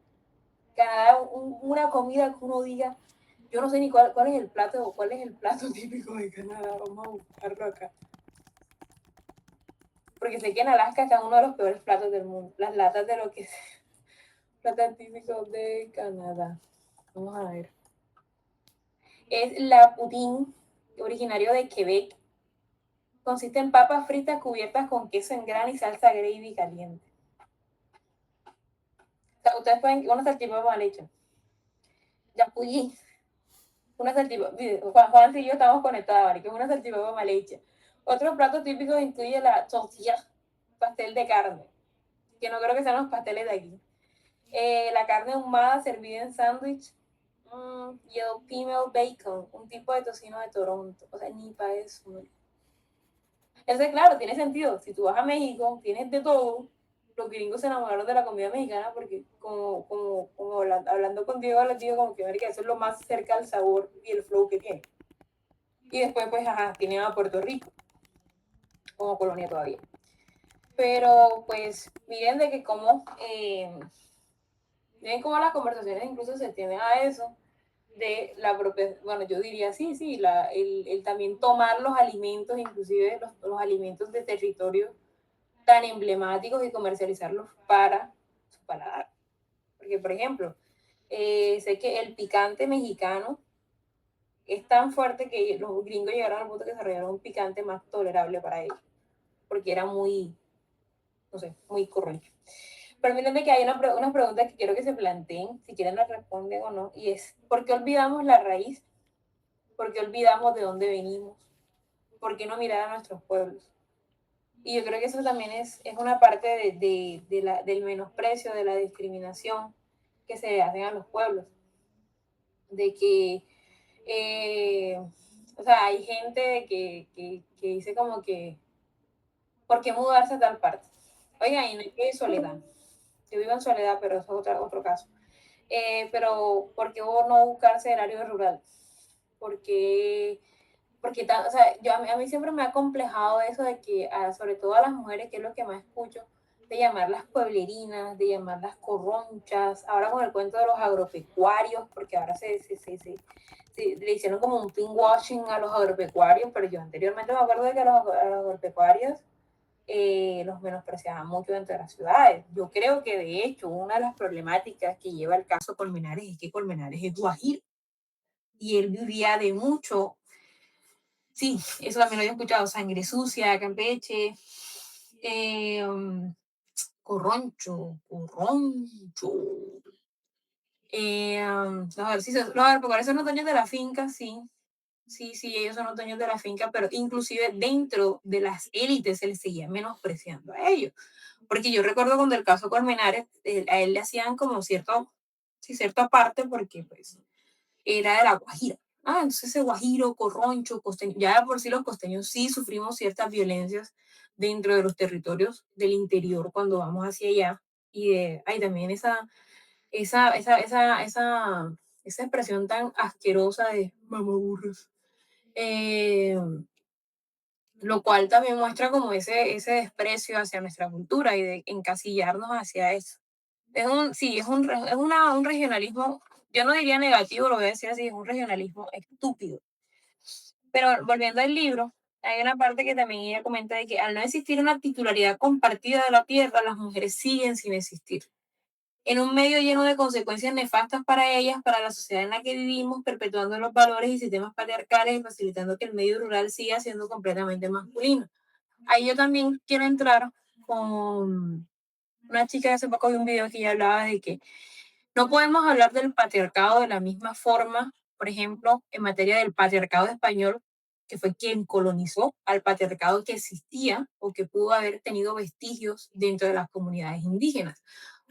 Canadá, una comida que uno diga, yo no sé ni cuál es el plato o cuál es el plato típico de Canadá, vamos a buscarlo acá. Porque sé que en Alaska está uno de los peores platos del mundo, las latas de lo que es platos típicos de Canadá. Vamos a ver. Es la poutine, originario de Quebec. Consiste en papas fritas cubiertas con queso en grano y salsa gravy caliente. O sea, ustedes pueden, una salchipapa mal hecha. Yapulli, una salchipapa. Juan y yo estamos conectados, ¿vale? Que es una salchipapa mal hecha. Otro plato típico incluye la tortilla, pastel de carne, que no creo que sean los pasteles de aquí. La carne ahumada servida en sándwich. Y el female bacon, un tipo de tocino de Toronto. O sea, ni para eso. ¿No? Entonces, claro, tiene sentido. Si tú vas a México, tienes de todo. Los gringos se enamoraron de la comida mexicana porque, como hablando con Diego, les digo como que eso es lo más cerca al sabor y el flow que tiene. Y después, pues, tienen a Puerto Rico como colonia todavía. Pero, pues, miren de que miren cómo las conversaciones incluso se tienden a eso, de la propia, bueno, yo diría sí, sí, el también tomar los alimentos, inclusive los alimentos de territorio tan emblemáticos y comercializarlos para su paladar. Porque, por ejemplo, sé que el picante mexicano es tan fuerte que los gringos llegaron al punto que desarrollaron un picante más tolerable para ellos, porque era muy, no sé, muy correcto. Permítanme que hay una pregunta que quiero que se planteen, si quieren la responden o no, y es, ¿por qué olvidamos la raíz? ¿Por qué olvidamos de dónde venimos? ¿Por qué no mirar a nuestros pueblos? Y yo creo que eso también es una parte del menosprecio, de la discriminación que se hacen a los pueblos, de que, eh, o sea, hay gente que dice como que, ¿por qué mudarse a tal parte? Oigan, y no hay que soledad. Yo vivo en Soledad, pero eso es otro caso. Pero, ¿por qué no buscarse el área rural? Porque, o sea, a mí siempre me ha complejado eso de que, sobre todo a las mujeres, que es lo que más escucho, de llamarlas pueblerinas, de llamarlas corronchas, ahora con el cuento de los agropecuarios, porque ahora le hicieron como un pinkwashing a los agropecuarios, pero yo anteriormente me acuerdo de que a los agropecuarios los menospreciaban mucho dentro de las ciudades. Yo creo que de hecho una de las problemáticas que lleva el caso Colmenares es que Colmenares es guajiro y él vivía de mucho, sí, eso también lo había escuchado, sangre sucia, Campeche, eh, corroncho. Los ejercicios, los agropecuarios son los dueños de la finca, sí, sí, sí, ellos son los dueños de la finca, pero inclusive dentro de las élites se les seguía menospreciando a ellos. Porque yo recuerdo cuando el caso Colmenares, a él le hacían como cierto, sí, cierta parte porque pues era de la Guajira. Entonces ese Guajiro, Corroncho, costeño, ya por sí los costeños sí sufrimos ciertas violencias dentro de los territorios del interior cuando vamos hacia allá. Y hay también esa expresión tan asquerosa de mamaburros. Eh, lo cual también muestra como ese desprecio hacia nuestra cultura y de encasillarnos hacia eso. Sí, un regionalismo, yo no diría negativo, lo voy a decir así, es un regionalismo estúpido. Pero volviendo al libro, hay una parte que también ella comenta de que al no existir una titularidad compartida de la tierra, las mujeres siguen sin existir. En un medio lleno de consecuencias nefastas para ellas, para la sociedad en la que vivimos, perpetuando los valores y sistemas patriarcales y facilitando que el medio rural siga siendo completamente masculino. Ahí yo también quiero entrar con una chica que hace poco vi un video que ya hablaba de que no podemos hablar del patriarcado de la misma forma, por ejemplo, en materia del patriarcado español, que fue quien colonizó al patriarcado que existía o que pudo haber tenido vestigios dentro de las comunidades indígenas.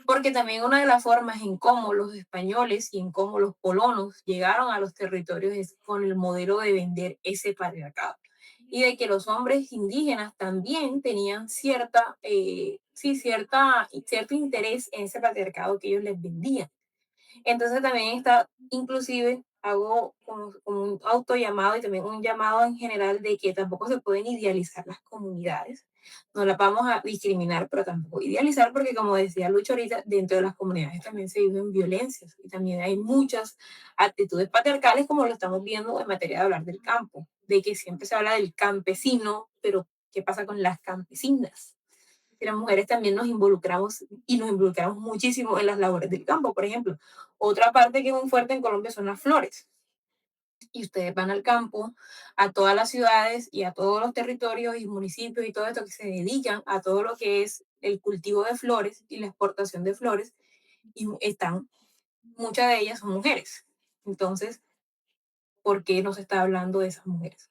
Porque también una de las formas en cómo los españoles y en cómo los colonos llegaron a los territorios es con el modelo de vender ese patriarcado y de que los hombres indígenas también tenían cierto interés en ese patriarcado que ellos les vendían. Entonces también está, inclusive hago como un autollamado y también un llamado en general de que tampoco se pueden idealizar las comunidades. No las vamos a discriminar, pero tampoco idealizar, porque como decía Lucho ahorita, dentro de las comunidades también se viven violencias y también hay muchas actitudes patriarcales, como lo estamos viendo en materia de hablar del campo, de que siempre se habla del campesino, pero ¿qué pasa con las campesinas? Que las mujeres también nos involucramos y nos involucramos muchísimo en las labores del campo, por ejemplo. Otra parte que es muy fuerte en Colombia son las flores. Y ustedes van al campo, a todas las ciudades y a todos los territorios y municipios y todo esto que se dedican a todo lo que es el cultivo de flores y la exportación de flores, y muchas de ellas son mujeres. Entonces, ¿por qué no se está hablando de esas mujeres?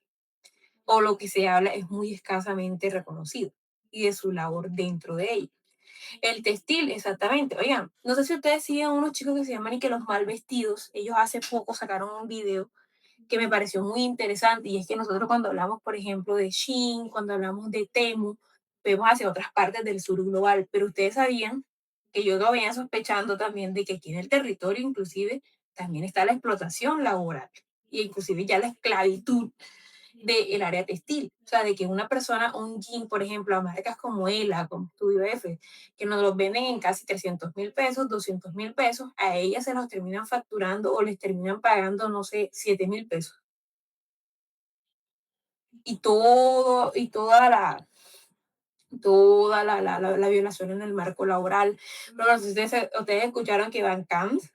O lo que se habla es muy escasamente reconocido y de su labor dentro de ella. El textil, exactamente. Oigan, no sé si ustedes siguen a unos chicos que se llaman y que los mal vestidos. Ellos hace poco sacaron un video que me pareció muy interesante y es que nosotros cuando hablamos, por ejemplo, de Shein, cuando hablamos de Temu, vemos hacia otras partes del sur global, pero ustedes sabían que yo lo venía sospechando también de que aquí en el territorio inclusive también está la explotación laboral y inclusive ya la esclavitud del área textil. O sea, de que una persona, un jean, por ejemplo, a marcas como ELA, como Estudio F, que nos los venden en casi 300.000 pesos, 200.000 pesos, a ellas se los terminan facturando o les terminan pagando, no sé, 7.000 pesos. Y todo, y toda la violación en el marco laboral. Pero no sé si ustedes escucharon que Van Camps,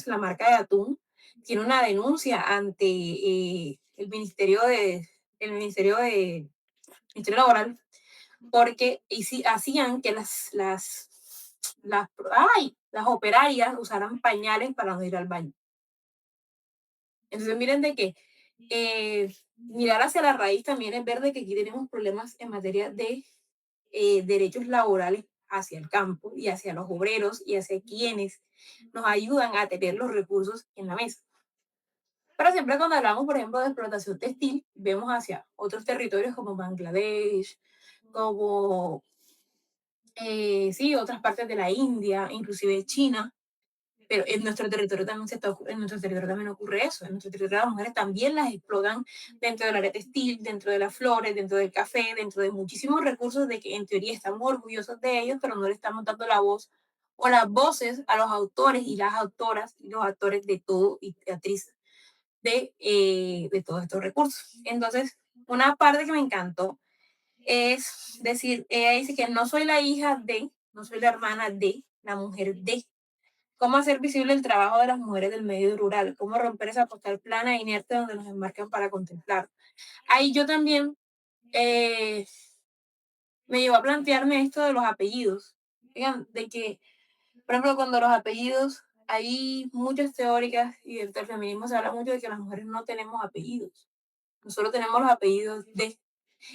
la marca de atún, tiene una denuncia ante el Ministerio Laboral, porque hacían que las, las operarias usaran pañales para no ir al baño. Entonces, miren de que mirar hacia la raíz también es ver de que aquí tenemos problemas en materia de derechos laborales hacia el campo y hacia los obreros y hacia quienes nos ayudan a tener los recursos en la mesa. Pero siempre cuando hablamos, por ejemplo, de explotación textil, vemos hacia otros territorios como Bangladesh, como, sí, otras partes de la India, inclusive China, pero en nuestro territorio también ocurre eso. En nuestro territorio las mujeres también las explotan dentro del área textil, dentro de las flores, dentro del café, dentro de muchísimos recursos de que en teoría estamos orgullosos de ellos, pero no le estamos dando la voz o las voces a los autores y las autoras y los actores de todo y actrices de todos estos recursos. Entonces, una parte que me encantó es decir, ella dice que no soy la hija de, no soy la hermana de, la mujer de. ¿Cómo hacer visible el trabajo de las mujeres del medio rural? ¿Cómo romper esa postal plana e inerte donde nos enmarcan para contemplar? Ahí yo también eh, me llevó a plantearme esto de los apellidos. Digan, de que, por ejemplo, cuando los apellidos, hay muchas teóricas y dentro del feminismo se habla mucho de que las mujeres no tenemos apellidos. Nosotros tenemos los apellidos de.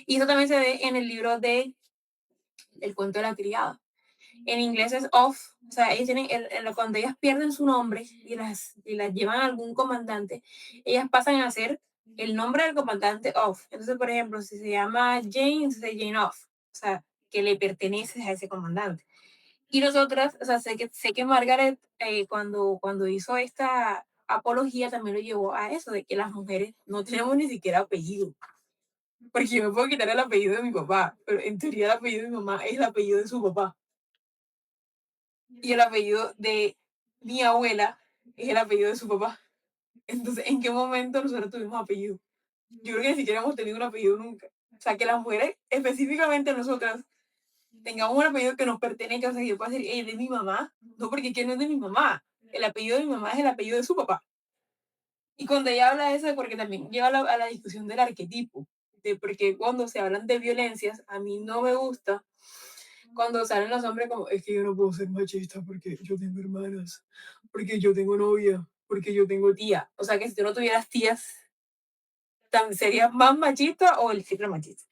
Y eso también se ve en el libro de El cuento de la criada. En inglés es off, o sea, ellos tienen, cuando ellas pierden su nombre y las llevan a algún comandante, ellas pasan a ser el nombre del comandante off. Entonces, por ejemplo, si se llama Jane, entonces Jane off, o sea, que le pertenece a ese comandante. Y nosotras, o sea, sé que Margaret, cuando hizo esta apología, también lo llevó a eso, de que las mujeres no tenemos ni siquiera apellido. Porque yo me puedo quitar el apellido de mi papá, pero en teoría el apellido de mi mamá es el apellido de su papá. Y el apellido de mi abuela es el apellido de su papá. Entonces, ¿en qué momento nosotros tuvimos apellido? Yo creo que ni siquiera hemos tenido un apellido nunca. O sea, que las mujeres, específicamente nosotras, tengamos un apellido que nos pertenezca. O sea, que yo puedo decir, es de mi mamá. No, porque ¿quién no es de mi mamá? El apellido de mi mamá es el apellido de su papá. Y cuando ella habla de eso, porque también lleva a la discusión del arquetipo, de porque cuando se hablan de violencias, a mí no me gusta cuando salen los hombres como, es que yo no puedo ser machista porque yo tengo hermanas, porque yo tengo novia, porque yo tengo tía. O sea que si tú no tuvieras tías, ¿serías más machista o el triple machista?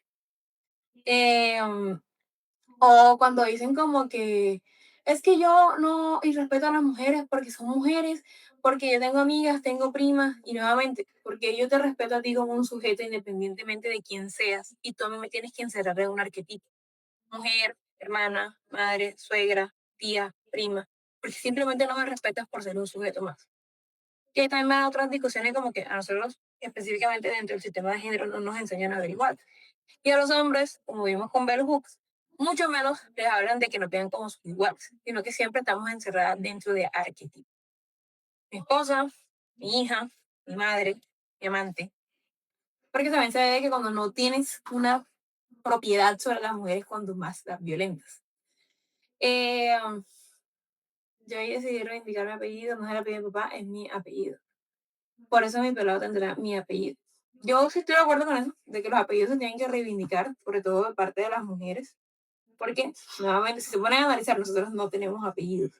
Eh, o cuando dicen como que es que yo no y respeto a las mujeres porque son mujeres, porque yo tengo amigas, tengo primas, y nuevamente, porque yo te respeto a ti como un sujeto independientemente de quién seas, y tú a mí me tienes que encerrar en un arquetipo. Mujer, hermana, madre, suegra, tía, prima, porque simplemente no me respetas por ser un sujeto más. Que también van a otras discusiones como que a nosotros, específicamente dentro del sistema de género, no nos enseñan a ver igual. Y a los hombres, como vimos con Bell Hooks, mucho menos les hablan de que nos vean como sus iguales, sino que siempre estamos encerradas dentro de arquetipos. Mi esposa, mi hija, mi madre, mi amante. Porque también se ve que cuando no tienes una propiedad sobre las mujeres, cuando más las violentas. Eh, yo ahí decidí reivindicar mi apellido, no es el apellido de mi papá, es mi apellido. Por eso mi pelado tendrá mi apellido. Yo sí estoy de acuerdo con eso, de que los apellidos se tienen que reivindicar, sobre todo de parte de las mujeres, porque nuevamente, si se ponen a analizar, nosotros no tenemos apellidos.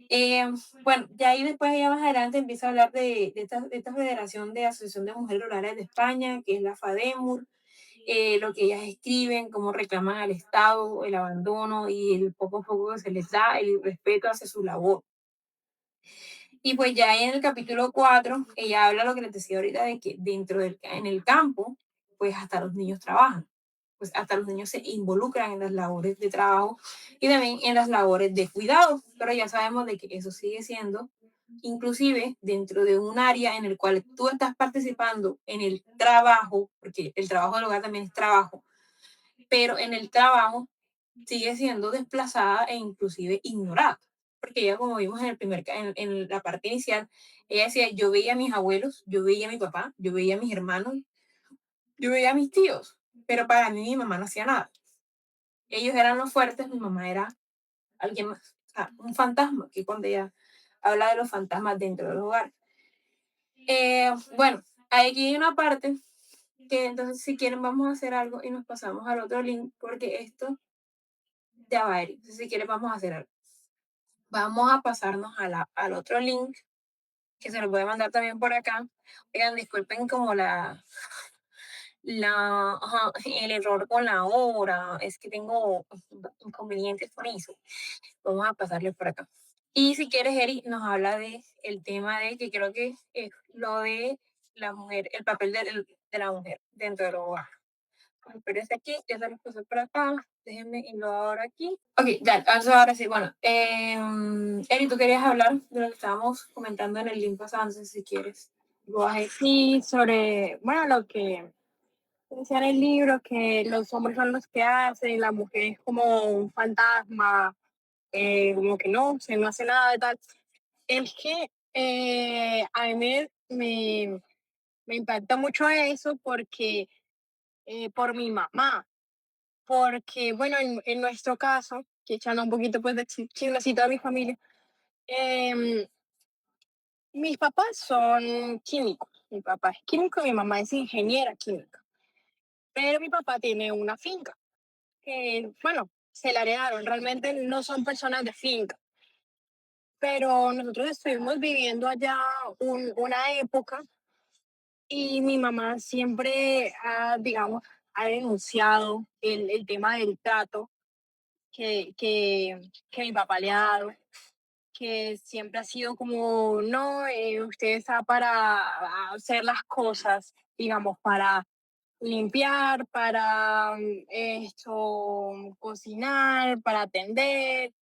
Eh, bueno, ya ahí después, ya más adelante, empieza a hablar de esta Federación de Asociación de Mujeres Rurales de España, que es la FADEMUR, lo que ellas escriben, cómo reclaman al Estado, el abandono y el poco a poco que se les da, el respeto hacia su labor. Y pues ya en el capítulo 4 ella habla lo que les decía ahorita, de que en el campo, pues hasta los niños trabajan, pues hasta los niños se involucran en las labores de trabajo y también en las labores de cuidado, pero ya sabemos de que eso sigue siendo inclusive dentro de un área en el cual tú estás participando en el trabajo, porque el trabajo del hogar también es trabajo, pero en el trabajo sigue siendo desplazada e inclusive ignorada. Porque ella, como vimos en, en la parte inicial, ella decía, yo veía a mis abuelos, yo veía a mi papá, yo veía a mis hermanos, yo veía a mis tíos, pero para mí mi mamá no hacía nada. Ellos eran los fuertes, mi mamá era alguien más, o sea, un fantasma, que cuando ella habla de los fantasmas dentro del hogar. Bueno, aquí hay una parte que entonces si quieren vamos a hacer algo y nos pasamos al otro link porque esto ya va a ir. Entonces si quieren vamos a hacer algo. Vamos a pasarnos al otro link que se lo voy a mandar también por acá. Oigan, disculpen como el error con la hora, es que tengo inconvenientes con eso. Vamos a pasarle por acá. Y si quieres, Eri, nos habla de el tema de que creo que es lo de la mujer, el papel de la mujer dentro del hogar. Pero es aquí, ya se los puse por acá. Déjenme irlo ahora aquí. Ok, ya, ahora sí, bueno. Eri, tú querías hablar de lo que estábamos comentando en el link pasado, no sé si quieres. Go ahead.
Sí, sobre, bueno, lo que decía en el libro, que los hombres son los que hacen, la mujer es como un fantasma, como que no, se no hace nada de tal. Es que a mí me impacta mucho eso porque, por mi mamá, porque, bueno, en nuestro caso, que echando un poquito pues de chismecito de mi familia, em, mis papás son químicos. Mi papá es químico, mi mamá es ingeniera química. Pero mi papá tiene una finca que, bueno, se la heredaron. Realmente no son personas de finca. Pero nosotros estuvimos viviendo allá una época y mi mamá siempre ha, digamos, ha denunciado el tema del trato que mi papá le ha dado, que siempre ha sido como, no, usted está para hacer las cosas, digamos, para limpiar, para esto, cocinar, para atender,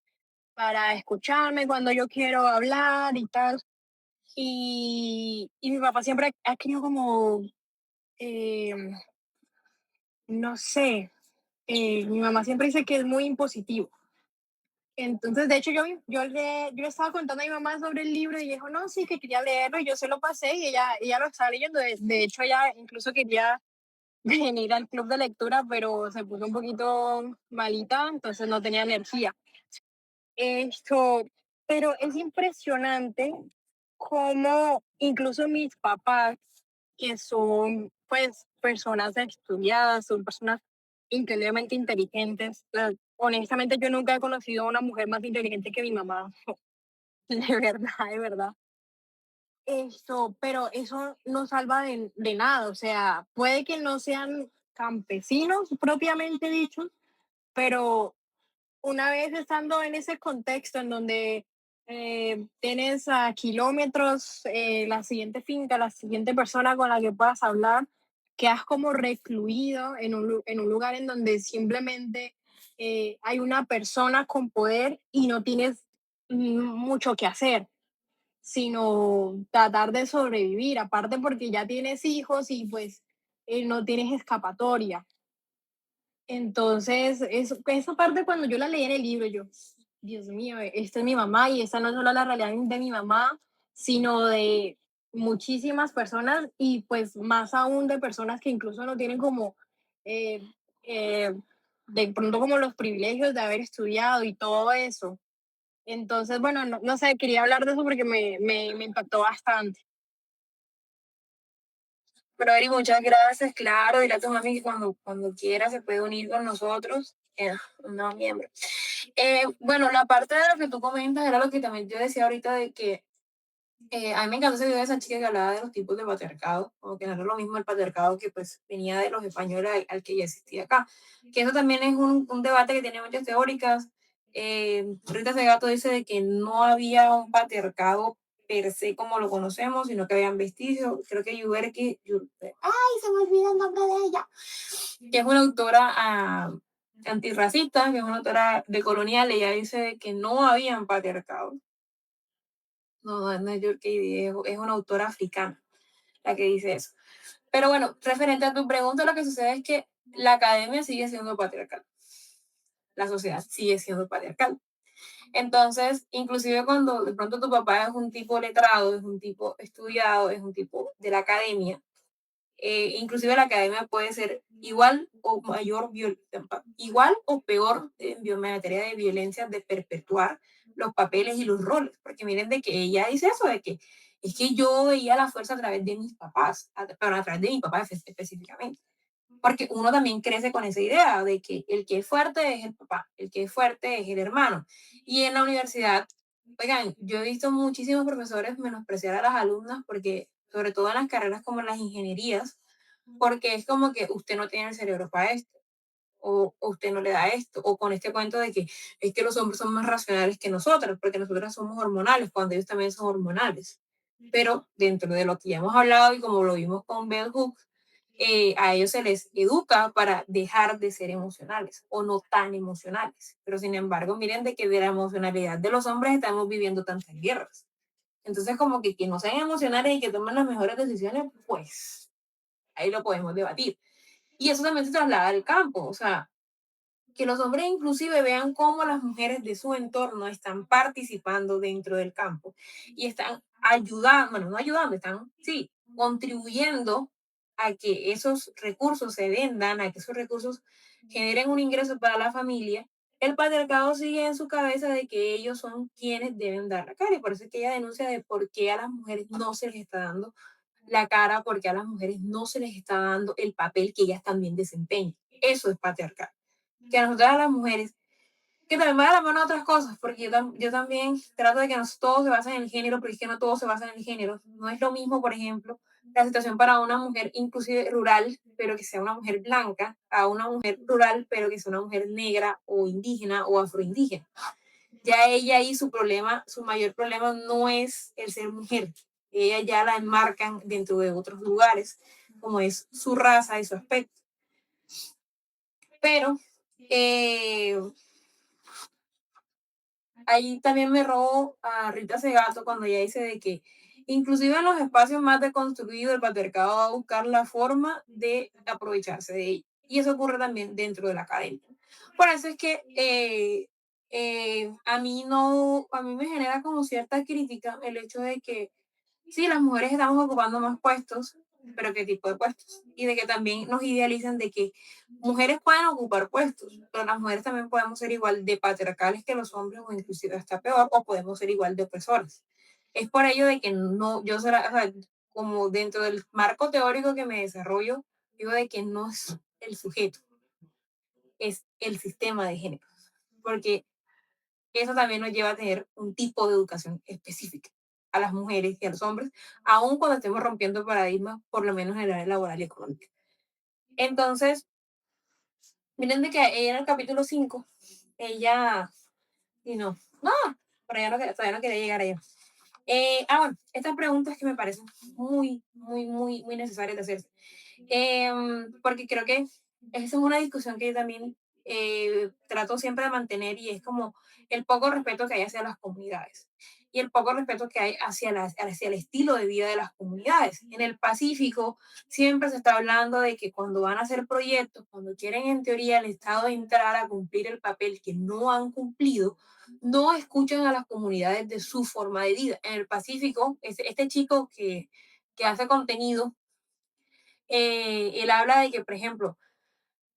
para escucharme cuando yo quiero hablar y tal. Y mi papá siempre ha querido como, eh, no sé, mi mamá siempre dice que es muy impositivo. Entonces, de hecho, yo le estaba contando a mi mamá sobre el libro y ella dijo, no, sí, que quería leerlo y yo se lo pasé y ella lo estaba leyendo. De hecho, ella incluso quería venir al club de lectura, pero se puso un poquito malita, entonces no tenía energía. Esto, pero es impresionante cómo incluso mis papás, que son pues personas estudiadas, son personas increíblemente inteligentes. Honestamente, yo nunca he conocido a una mujer más inteligente que mi mamá, de verdad, de verdad. Esto, pero eso no salva de nada, o sea, puede que no sean campesinos propiamente dichos, pero una vez estando en ese contexto en donde tienes a kilómetros la siguiente finca, la siguiente persona con la que puedas hablar, quedas como recluido en un lugar en donde simplemente hay una persona con poder y no tienes mucho que hacer, sino tratar de sobrevivir, aparte porque ya tienes hijos y pues no tienes escapatoria. Entonces, esa parte cuando yo la leí en el libro, yo, Dios mío, esta es mi mamá y esta no es solo la realidad de mi mamá, sino de muchísimas personas y pues más aún de personas que incluso no tienen como, eh, eh, de pronto como los privilegios de haber estudiado y todo eso. Entonces, bueno, no sé, quería hablar de eso porque me impactó bastante.
Pero Eri, muchas gracias. Claro, dile a tu mami que cuando quiera se puede unir con nosotros. Un nuevo miembro. Bueno, la parte de lo que tú comentas era lo que también yo decía ahorita de que a mí me encantó ese video de esa chica que hablaba de los tipos de patriarcado, como que no era lo mismo el patriarcado que pues venía de los españoles al que ya existía acá. Que eso también es un debate que tiene muchas teóricas. Rita Segato dice de que no había un patriarcado per se como lo conocemos, sino que habían vestigios. Creo que ay, se me olvidó el nombre de ella, que es una autora antirracista, que es una autora de colonial, ella dice de que no habían patriarcado no es York es una autora africana la que dice eso. Pero bueno, referente a tu pregunta, lo que sucede es que la academia sigue siendo patriarcal, la sociedad sigue siendo patriarcal. Entonces, inclusive cuando de pronto tu papá es un tipo letrado, es un tipo estudiado, es un tipo de la academia, inclusive la academia puede ser igual o mayor, igual o peor en materia de violencia, de perpetuar los papeles y los roles, porque miren de que ella dice eso, de que es que yo veía la fuerza a través de mis papás, pero a través de mi papá específicamente, porque uno también crece con esa idea de que el que es fuerte es el papá, el que es fuerte es el hermano, y en la universidad, oigan, yo he visto muchísimos profesores menospreciar a las alumnas porque sobre todo en las carreras como las ingenierías, porque es como que usted no tiene el cerebro para esto, o usted no le da esto, o con este cuento de que es que los hombres son más racionales que nosotros, porque nosotras somos hormonales, cuando ellos también son hormonales. Pero dentro de lo que ya hemos hablado y como lo vimos con Bell Hooks, a ellos se les educa para dejar de ser emocionales o no tan emocionales. Pero sin embargo, miren de que de la emocionalidad de los hombres estamos viviendo tantas guerras. Entonces, como que no sean emocionales y que tomen las mejores decisiones, pues ahí lo podemos debatir. Y eso también se traslada al campo, o sea, que los hombres inclusive vean cómo las mujeres de su entorno están participando dentro del campo y están ayudando, bueno, no ayudando, están, sí, contribuyendo a que esos recursos se vendan, a que esos recursos generen un ingreso para la familia. El patriarcado sigue en su cabeza de que ellos son quienes deben dar la cara y por eso es que ella denuncia de por qué a las mujeres no se les está dando la cara, porque a las mujeres no se les está dando el papel que ellas también desempeñan. Eso es patriarcado, que a nosotras a las mujeres, que también va a la mano otras cosas, porque yo también trato de que no todo se basa en el género, pero es que no todo se basa en el género. No es lo mismo, por ejemplo, la situación para una mujer inclusive rural, pero que sea una mujer blanca, a una mujer rural, pero que sea una mujer negra o indígena o afroindígena. Ya ella ahí su problema, su mayor problema no es el ser mujer. Ella ya la enmarcan dentro de otros lugares, como es su raza y su aspecto. Pero ahí también me robó a Rita Segato cuando ella dice de que inclusive en los espacios más deconstruidos el patriarcado va a buscar la forma de aprovecharse de ella. Y eso ocurre también dentro de la academia. Por eso es que a mí no, a mí me genera como cierta crítica el hecho de que sí, las mujeres estamos ocupando más puestos, pero ¿qué tipo de puestos? Y de que también nos idealizan de que mujeres pueden ocupar puestos, pero las mujeres también podemos ser igual de patriarcales que los hombres o inclusive hasta peor, o podemos ser igual de opresoras. Es por ello de que no, yo será, o sea, como dentro del marco teórico que me desarrollo, digo de que no es el sujeto, es el sistema de género, porque eso también nos lleva a tener un tipo de educación específica a las mujeres y a los hombres, aun cuando estemos rompiendo paradigmas, por lo menos en el área laboral y económica. Entonces, miren de que ella en el capítulo 5 ella, y no, pero ya no, todavía no quería llegar a ella. Bueno, estas preguntas que me parecen muy necesarias de hacerse. Porque creo que esa es una discusión que yo también trato siempre de mantener y es como el poco respeto que hay hacia las comunidades y el poco respeto que hay hacia el estilo de vida de las comunidades. En el Pacífico siempre se está hablando de que cuando van a hacer proyectos, cuando quieren en teoría el Estado entrar a cumplir el papel que no han cumplido, no escuchan a las comunidades de su forma de vida. En el Pacífico, este chico que hace contenido, él habla de que, por ejemplo,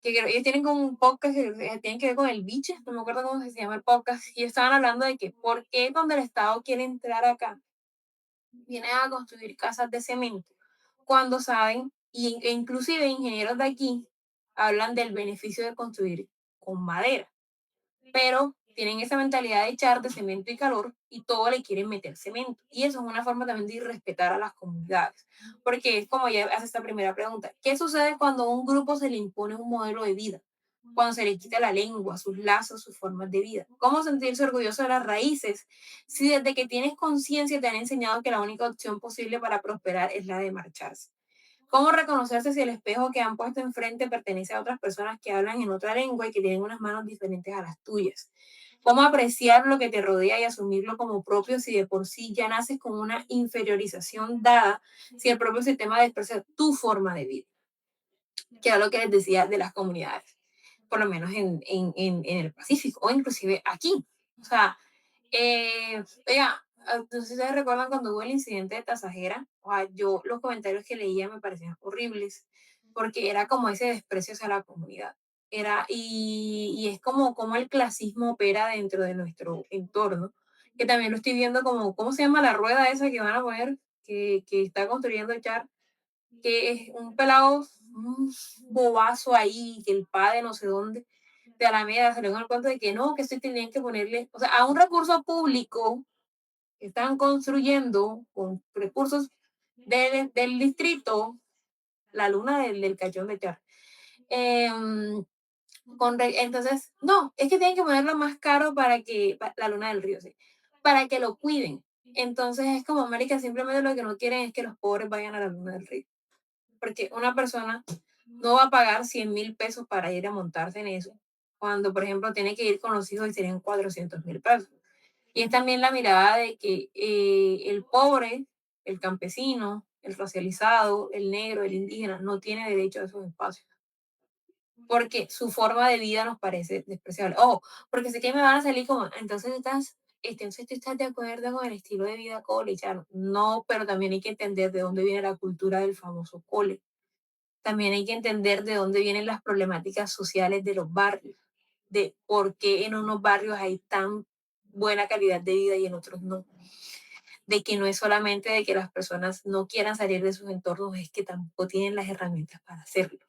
que ellos tienen como un podcast que tienen que ver con el biche, no me acuerdo cómo se llama el podcast, y estaban hablando de que por qué cuando el Estado quiere entrar acá, viene a construir casas de cemento, cuando saben, e inclusive ingenieros de aquí hablan del beneficio de construir con madera, pero tienen esa mentalidad de echar de cemento y calor y todo le quieren meter cemento. Y eso es una forma también de irrespetar a las comunidades, porque es como ya hace esta primera pregunta, ¿qué sucede cuando a un grupo se le impone un modelo de vida? Cuando se le quita la lengua, sus lazos, sus formas de vida. ¿Cómo sentirse orgulloso de las raíces si desde que tienes conciencia te han enseñado que la única opción posible para prosperar es la de marcharse? ¿Cómo reconocerse si el espejo que han puesto enfrente pertenece a otras personas que hablan en otra lengua y que tienen unas manos diferentes a las tuyas? ¿Cómo apreciar lo que te rodea y asumirlo como propio si de por sí ya naces con una inferiorización dada, si el propio sistema desprecia tu forma de vida? Que era lo que les decía de las comunidades, por lo menos en el Pacífico o inclusive aquí. O sea, oiga, no sé si ustedes recuerdan cuando hubo el incidente de Tasajera, o sea, yo los comentarios que leía me parecían horribles, porque era como ese desprecio hacia la comunidad. Y es como el clasismo opera dentro de nuestro entorno, que también lo estoy viendo como, ¿cómo se llama la rueda esa que van a poner, que está construyendo Char? Que es un pelado, un bobazo ahí, que el padre no sé dónde, de Alameda salió con el cuento de que no, que esto tenían que ponerle, o sea, a un recurso público que están construyendo con recursos del distrito, la luna del cachón de Char. Entonces, no, es que tienen que ponerlo más caro la luna del río, sí, para que lo cuiden. Entonces es como, América, simplemente lo que no quieren es que los pobres vayan a la luna del río. Porque una persona no va a pagar 100.000 pesos para ir a montarse en eso, cuando, por ejemplo, tiene que ir con los hijos y serían 400.000 pesos. Y es también la mirada de que el pobre, el campesino, el racializado, el negro, el indígena, no tiene derecho a esos espacios. Porque su forma de vida nos parece despreciable. Oh, porque sé que me van a salir como, entonces tú estás de acuerdo con el estilo de vida colechano. No, pero también hay que entender de dónde viene la cultura del famoso cole. También hay que entender de dónde vienen las problemáticas sociales de los barrios, de por qué en unos barrios hay tan buena calidad de vida y en otros no. De que no es solamente de que las personas no quieran salir de sus entornos, es que tampoco tienen las herramientas para hacerlo.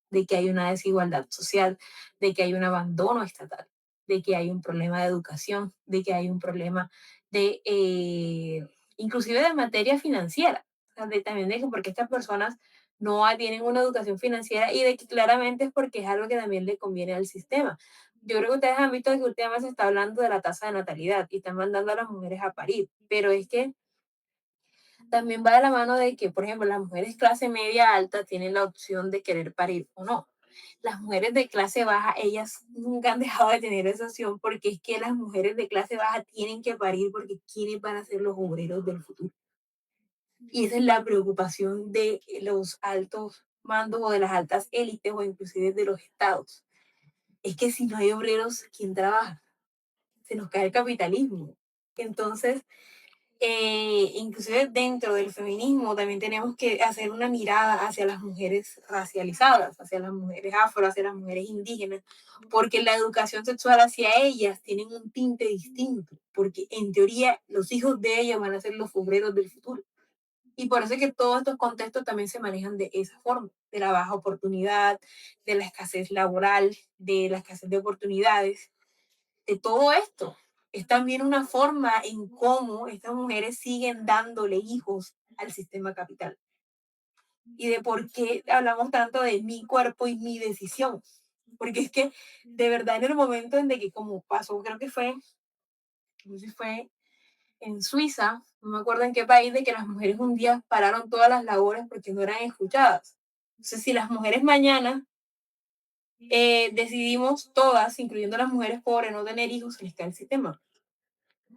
De que hay una desigualdad social, de que hay un abandono estatal, de que hay un problema de educación, de que hay un problema de, inclusive de materia financiera, o sea, también de que porque estas personas no tienen una educación financiera y de que claramente es porque es algo que también le conviene al sistema. Yo creo que ustedes han visto que últimamente se está hablando de la tasa de natalidad y están mandando a las mujeres a parir, pero es que también va de la mano de que, por ejemplo, las mujeres clase media alta tienen la opción de querer parir o no. Las mujeres de clase baja, ellas nunca han dejado de tener esa opción porque es que las mujeres de clase baja tienen que parir porque quiénes van a ser los obreros del futuro. Y esa es la preocupación de los altos mandos o de las altas élites o inclusive de los estados. Es que si no hay obreros, ¿quién trabaja? Se nos cae el capitalismo. Entonces, inclusive dentro del feminismo también tenemos que hacer una mirada hacia las mujeres racializadas, hacia las mujeres afro, hacia las mujeres indígenas, porque la educación sexual hacia ellas tiene un tinte distinto, porque en teoría los hijos de ellas van a ser los obreros del futuro. Y por eso es que todos estos contextos también se manejan de esa forma, de la baja oportunidad, de la escasez laboral, de la escasez de oportunidades, de todo esto. Es también una forma en cómo estas mujeres siguen dándole hijos al sistema capital. Y de por qué hablamos tanto de mi cuerpo y mi decisión. Porque es que de verdad en el momento en de que como pasó, creo que fue, no sé si fue en Suiza, no me acuerdo en qué país, de que las mujeres un día pararon todas las labores porque no eran escuchadas. Entonces, si las mujeres mañana decidimos todas, incluyendo las mujeres pobres, no tener hijos, se les cae el sistema.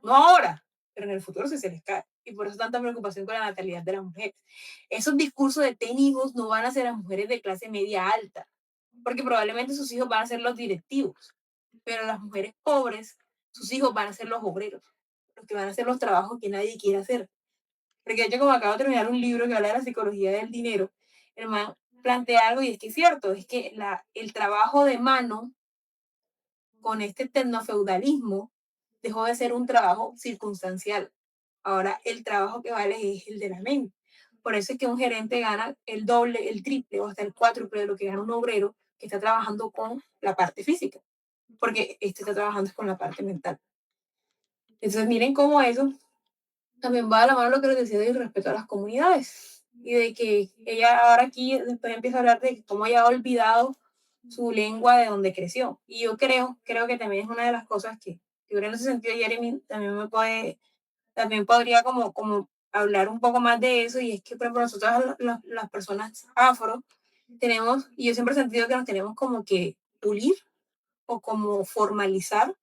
No ahora, pero en el futuro sí se les cae. Y por eso tanta preocupación con la natalidad de las mujeres. Esos discursos de ten hijos no van a ser las mujeres de clase media alta, porque probablemente sus hijos van a ser los directivos, pero las mujeres pobres, sus hijos van a ser los obreros, los que van a hacer los trabajos que nadie quiere hacer. Porque yo como acabo de terminar un libro que habla de la psicología del dinero, el man plantea algo y es que es cierto, es que el trabajo de mano con este tecnofeudalismo dejó de ser un trabajo circunstancial. Ahora el trabajo que vale es el de la mente. Por eso es que un gerente gana el doble, el triple o hasta el cuádruple de lo que gana un obrero que está trabajando con la parte física, porque este está trabajando con la parte mental. Entonces miren cómo eso también va a la mano lo que les decía del respeto a las comunidades y de que ella ahora aquí después empieza a hablar de cómo ella ha olvidado su lengua de donde creció. Y yo creo que también es una de las cosas que yo creo en ese sentido Jeremy también podría como hablar un poco más de eso, y es que, por ejemplo, nosotros las personas afro tenemos, y yo siempre he sentido que nos tenemos como que pulir o como formalizar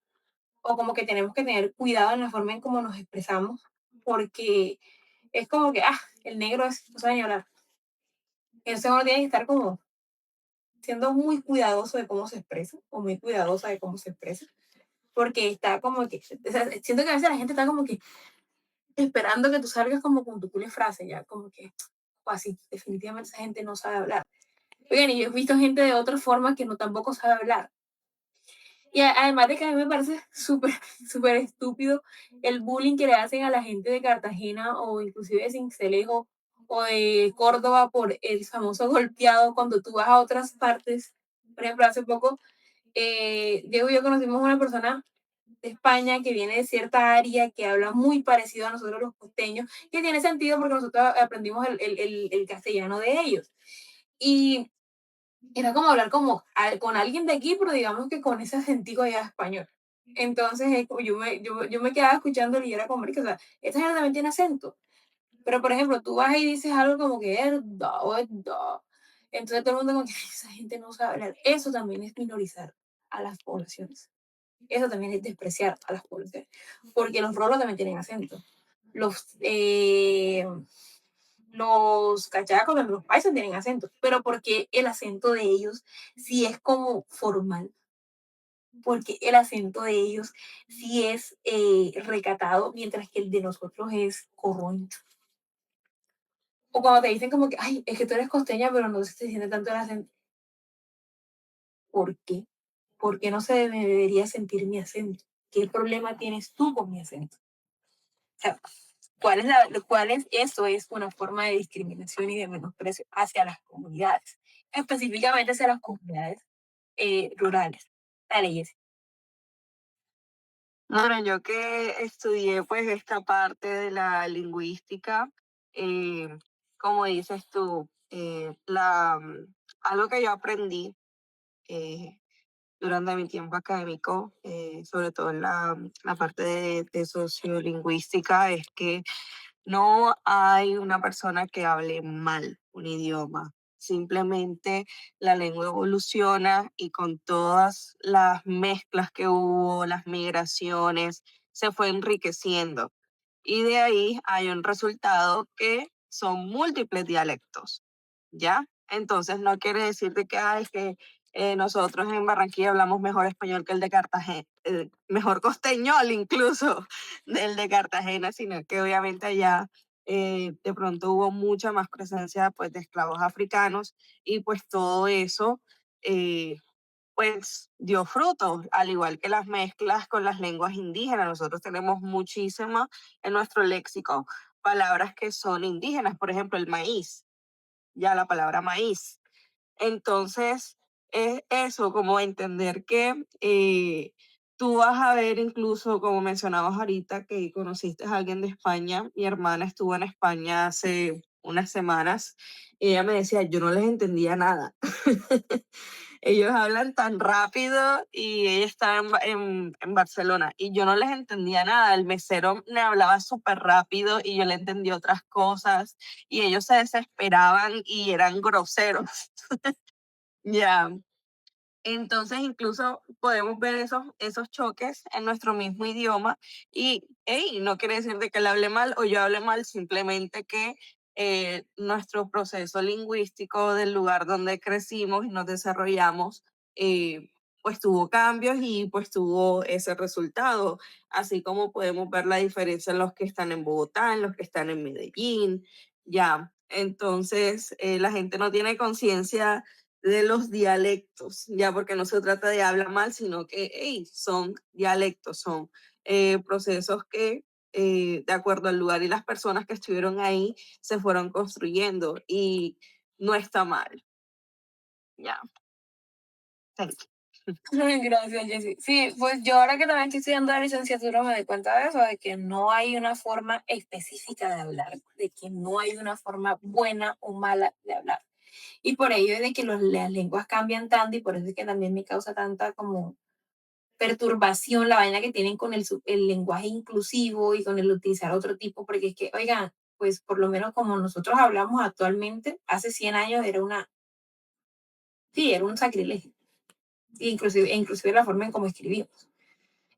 o como que tenemos que tener cuidado en la forma en cómo nos expresamos, porque es como que, el negro no sabe ni hablar. Entonces uno tiene que estar como siendo muy cuidadoso de cómo se expresa o muy cuidadosa de cómo se expresa, porque está como que, o sea, siento que a veces la gente está como que esperando que tú salgas como con tu culo frase, ya, como que, o así, definitivamente esa gente no sabe hablar. Oigan, y yo he visto gente de otra forma que no tampoco sabe hablar. Y además de que a mí me parece súper, súper estúpido el bullying que le hacen a la gente de Cartagena o inclusive de Sincelejo o de Córdoba por el famoso golpeado cuando tú vas a otras partes. Por ejemplo, hace poco, Diego y yo conocimos una persona de España que viene de cierta área que habla muy parecido a nosotros los costeños, que tiene sentido porque nosotros aprendimos el castellano de ellos. Y era como hablar como con alguien de aquí, pero digamos que con ese acentico ya español. Entonces, como yo me quedaba escuchando y era como, marica, o sea, esta gente también tiene acento. Pero, por ejemplo, tú vas y dices algo como que herda o herda. Entonces todo el mundo como que esa gente no sabe hablar. Eso también es minorizar a las poblaciones. Eso también es despreciar a las poblaciones. Porque los rolos también tienen acento. Los cachacos, los paisas tienen acento, pero porque el acento de ellos sí es como formal, porque el acento de ellos sí es recatado, mientras que el de nosotros es corroncho. O cuando te dicen como que, ay, es que tú eres costeña, pero no se te siente tanto el acento. ¿Por qué? ¿Por qué no se me debería sentir mi acento? ¿Qué problema tienes tú con mi acento? O sea, ¿cuál es eso? Es una forma de discriminación y de menosprecio hacia las comunidades, específicamente hacia las comunidades rurales. Dale, Jessy.
Bueno, yo que estudié pues esta parte de la lingüística, eh, como dices tú, algo que yo aprendí eh, durante mi tiempo académico, sobre todo en la parte de sociolingüística, es que no hay una persona que hable mal un idioma. Simplemente la lengua evoluciona y con todas las mezclas que hubo, las migraciones, se fue enriqueciendo. Y de ahí hay un resultado que son múltiples dialectos, ¿ya? Entonces no quiere decir de que, es que nosotros en Barranquilla hablamos mejor español que el de Cartagena, mejor costeñol incluso del de Cartagena, sino que obviamente allá de pronto hubo mucha más presencia pues de esclavos africanos y pues todo eso eh, pues dio frutos, al igual que las mezclas con las lenguas indígenas. Nosotros tenemos muchísimas en nuestro léxico palabras que son indígenas, por ejemplo el maíz, ya la palabra maíz. Entonces, es eso, como entender que tú vas a ver incluso, como mencionabas ahorita, que conociste a alguien de España. Mi hermana estuvo en España hace unas semanas y ella me decía, yo no les entendía nada. Ellos hablan tan rápido y ella estaba en Barcelona y yo no les entendía nada. El mesero me hablaba súper rápido y yo le entendí otras cosas y ellos se desesperaban y eran groseros. Ya. Entonces, incluso podemos ver esos choques en nuestro mismo idioma y hey, no quiere decir de que él hable mal o yo hable mal, simplemente que nuestro proceso lingüístico del lugar donde crecimos y nos desarrollamos, pues tuvo cambios y pues tuvo ese resultado, así como podemos ver la diferencia en los que están en Bogotá, en los que están en Medellín, ya. Entonces, la gente no tiene conciencia de los dialectos, ya porque no se trata de hablar mal, sino que hey, son dialectos, son procesos que de acuerdo al lugar y las personas que estuvieron ahí se fueron construyendo y no está mal. Ya. Thank you.
Gracias, Jessy. Sí, pues yo ahora que también estoy estudiando la licenciatura me doy cuenta de eso, de que no hay una forma específica de hablar, de que no hay una forma buena o mala de hablar. Y por ello es de que las lenguas cambian tanto y por eso es que también me causa tanta como perturbación la vaina que tienen con el lenguaje inclusivo y con el utilizar otro tipo, porque es que, oigan, pues por lo menos como nosotros hablamos actualmente, hace 100 años era un sacrilegio, inclusive la forma en cómo escribimos.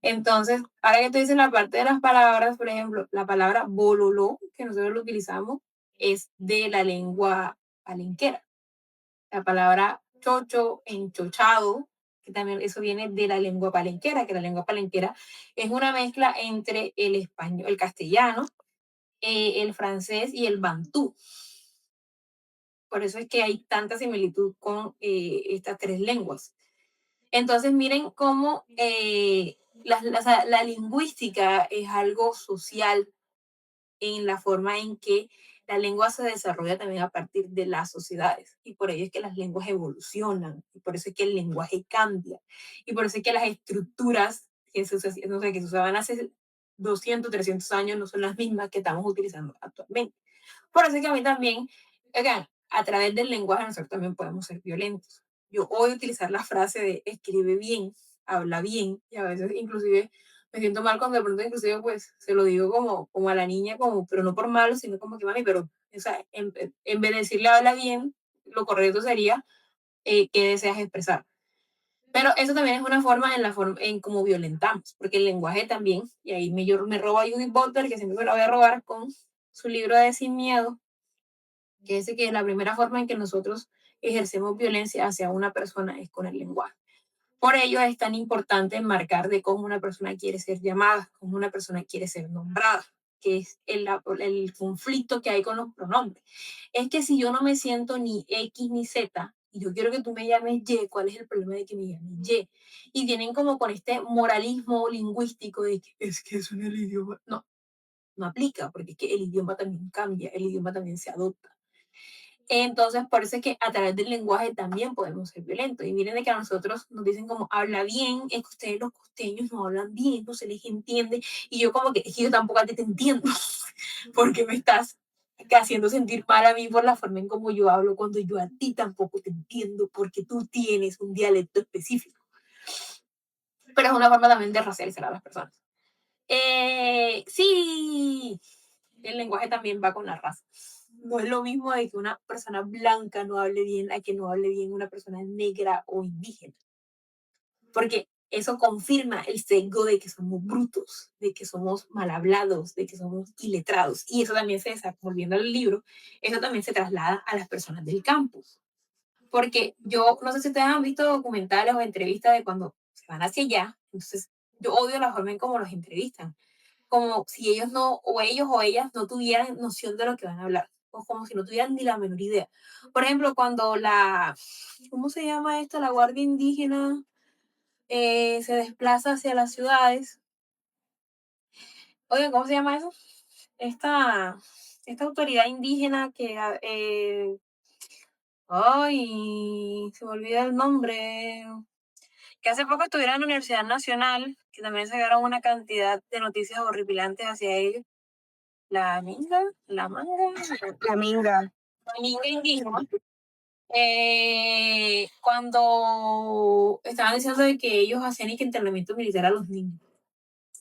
Entonces, ahora que tú dices la parte de las palabras, por ejemplo, la palabra bololó, que nosotros lo utilizamos, es de la lengua palenquera. La palabra chocho, enchochado, que también eso viene de la lengua palenquera, que la lengua palenquera es una mezcla entre el español, el castellano, el francés y el bantú. Por eso es que hay tanta similitud con estas tres lenguas. Entonces, miren cómo la lingüística es algo social en la forma en que la lengua se desarrolla también a partir de las sociedades. Y por ello es que las lenguas evolucionan, y por eso es que el lenguaje cambia, y por eso es que las estructuras no sé, que se usaban hace 200, 300 años no son las mismas que estamos utilizando actualmente. Por eso es que a mí también, oigan, a través del lenguaje nosotros también podemos ser violentos. Yo odio utilizar la frase de escribe bien, habla bien, y a veces inclusive me siento mal cuando de pronto inclusive pues se lo digo como a la niña, como, pero no por malo, sino como que mami, pero o sea, en vez de decirle habla bien, lo correcto sería qué deseas expresar. Pero eso también es una forma en cómo violentamos, porque el lenguaje también, y ahí yo me robo a Judith Butler, que siempre me la voy a robar con su libro de Sin Miedo, que dice que la primera forma en que nosotros ejercemos violencia hacia una persona es con el lenguaje. Por ello es tan importante marcar de cómo una persona quiere ser llamada, cómo una persona quiere ser nombrada, que es el conflicto que hay con los pronombres. Es que si yo no me siento ni X ni Z, y yo quiero que tú me llames Y, ¿cuál es el problema de que me llames Y? Y tienen como con este moralismo lingüístico de que es que eso en el idioma. No, no aplica, porque es que el idioma también cambia, el idioma también se adopta. Entonces, por eso es que a través del lenguaje también podemos ser violentos. Y miren de que a nosotros nos dicen como habla bien, es que ustedes los costeños no hablan bien, no se les entiende. Y yo como que, es que yo tampoco a ti te entiendo, porque me estás haciendo sentir mal a mí por la forma en como yo hablo, cuando yo a ti tampoco te entiendo, porque tú tienes un dialecto específico. Pero es una forma también de racializar a las personas. Sí, el lenguaje también va con la raza. No es lo mismo de que una persona blanca no hable bien a que no hable bien una persona negra o indígena. Porque eso confirma el sesgo de que somos brutos, de que somos mal hablados, de que somos iletrados. Y eso también volviendo al libro, eso también se traslada a las personas del campus. Porque yo, no sé si ustedes han visto documentales o entrevistas de cuando se van hacia allá, entonces yo odio la forma en cómo los entrevistan como si ellos o ellas no tuvieran noción de lo que van a hablar, o como si no tuvieran ni la menor idea. Por ejemplo, cuando ¿cómo se llama esto? La Guardia Indígena se desplaza hacia las ciudades. Oigan, ¿cómo se llama eso? Esta autoridad indígena que, ay, se me olvida el nombre, que hace poco estuvieron en la Universidad Nacional, que también se dieron una cantidad de noticias horripilantes hacia ellos. La minga, la manga,
La minga.
la minga indígena, cuando estaban diciendo de que ellos hacían y que entrenamiento militar a los niños,